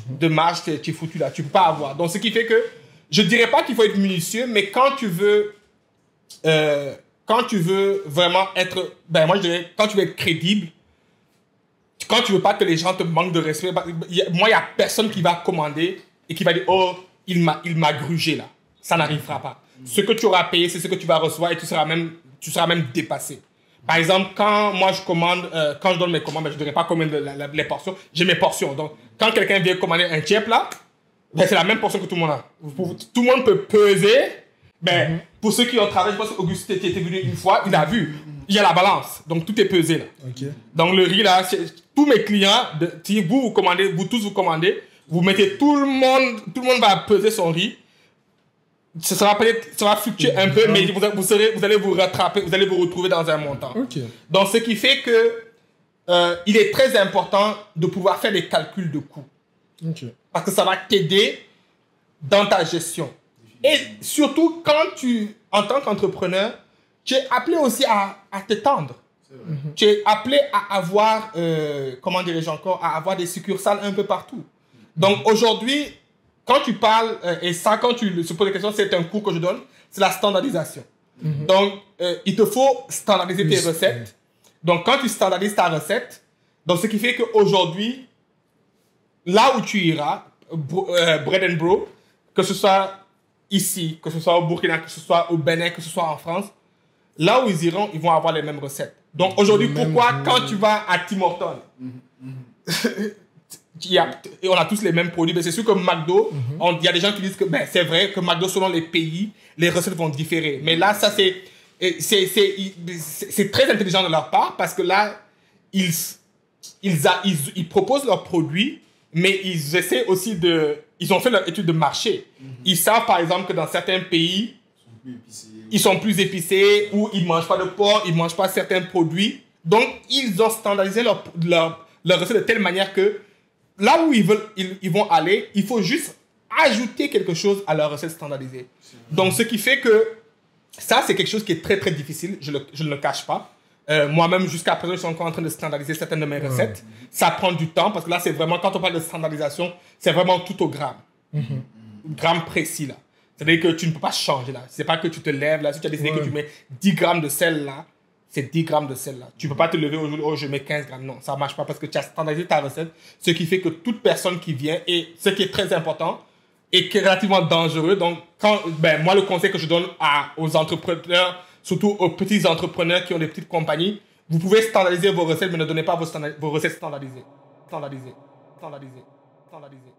De marge, tu es foutu là. Tu ne peux pas avoir. Donc, ce qui fait que, je ne dirais pas qu'il faut être minutieux, mais quand tu veux vraiment être, ben moi je dirais, quand tu veux être crédible, quand tu veux pas que les gens te manquent de respect, moi il y a personne qui va commander et qui va dire, oh, il m'a grugé là. Ça n'arrivera pas. Ce que tu auras payé, c'est ce que tu vas recevoir et tu seras même dépassé. Par exemple, quand moi je commande, quand je donne mes commandes, ben, je ne dirais pas combien les portions, j'ai mes portions. Donc, quand quelqu'un vient commander un chip là, ben, c'est la même portion que tout le monde a. Tout le monde peut peser. Ben, pour ceux qui ont travaillé, je pense qu'Auguste était venu une fois, il a vu. Il y a la balance. Donc, tout est pesé là. Donc, le riz là, tous mes clients, si vous commandez, vous tous vous commandez, vous mettez tout le monde va peser son riz. Ça va fluctuer un peu, mais vous allez vous rattraper, vous allez vous retrouver dans un montant. Donc, ce qui fait que il est très important de pouvoir faire des calculs de coûts. Parce que ça va t'aider dans ta gestion. Et surtout, en tant qu'entrepreneur, tu es appelé aussi à t'étendre. Tu es appelé à avoir, comment dirais-je encore, à avoir des succursales un peu partout. Donc aujourd'hui, quand tu parles, et ça, quand tu se poses la question, c'est un cours que je donne, c'est la standardisation. Donc, il te faut standardiser tes recettes. Donc, quand tu standardises ta recette, donc ce qui fait qu'aujourd'hui, là où tu iras, Bread and Bro, que ce soit ici, que ce soit au Burkina, que ce soit au Bénin, que ce soit en France, là où ils iront, ils vont avoir les mêmes recettes. Donc aujourd'hui, pourquoi quand tu vas à Tim Hortons, et on a tous les mêmes produits, mais c'est sûr que McDo, il y a des gens qui disent que ben, c'est vrai que McDo, selon les pays, les recettes vont différer. Mais là, ça c'est très intelligent de leur part parce que là, ils proposent leurs produits, mais ils essaient aussi ils ont fait leur étude de marché. Ils savent, par exemple, que dans certains pays, ils sont plus épicés, ou ils ne mangent pas de porc, ils ne mangent pas certains produits. Donc, ils ont standardisé leur recette de telle manière que là où ils vont aller, il faut juste ajouter quelque chose à leur recette standardisée. Donc, ce qui fait que ça, c'est quelque chose qui est très, très difficile. Je ne le cache pas. Moi-même, jusqu'à présent, je suis encore en train de standardiser certaines de mes recettes. Ça prend du temps parce que là, c'est vraiment, quand on parle de standardisation, c'est vraiment tout au gramme. Gramme précis, là. C'est-à-dire que tu ne peux pas changer, là. C'est pas que tu te lèves, là. Si tu as décidé que tu mets 10 grammes de sel, là, c'est 10 grammes de sel, là. Tu ne peux pas te lever aujourd'hui, oh, je mets 15 grammes. Non, ça ne marche pas parce que tu as standardisé ta recette. Ce qui fait que toute personne qui vient, et ce qui est très important, et qui est relativement dangereux. Donc, moi, le conseil que je donne aux entrepreneurs, surtout aux petits entrepreneurs qui ont des petites compagnies, vous pouvez standardiser vos recettes, mais ne donnez pas vos recettes standardisées. standardisé, standardisé, standardisé.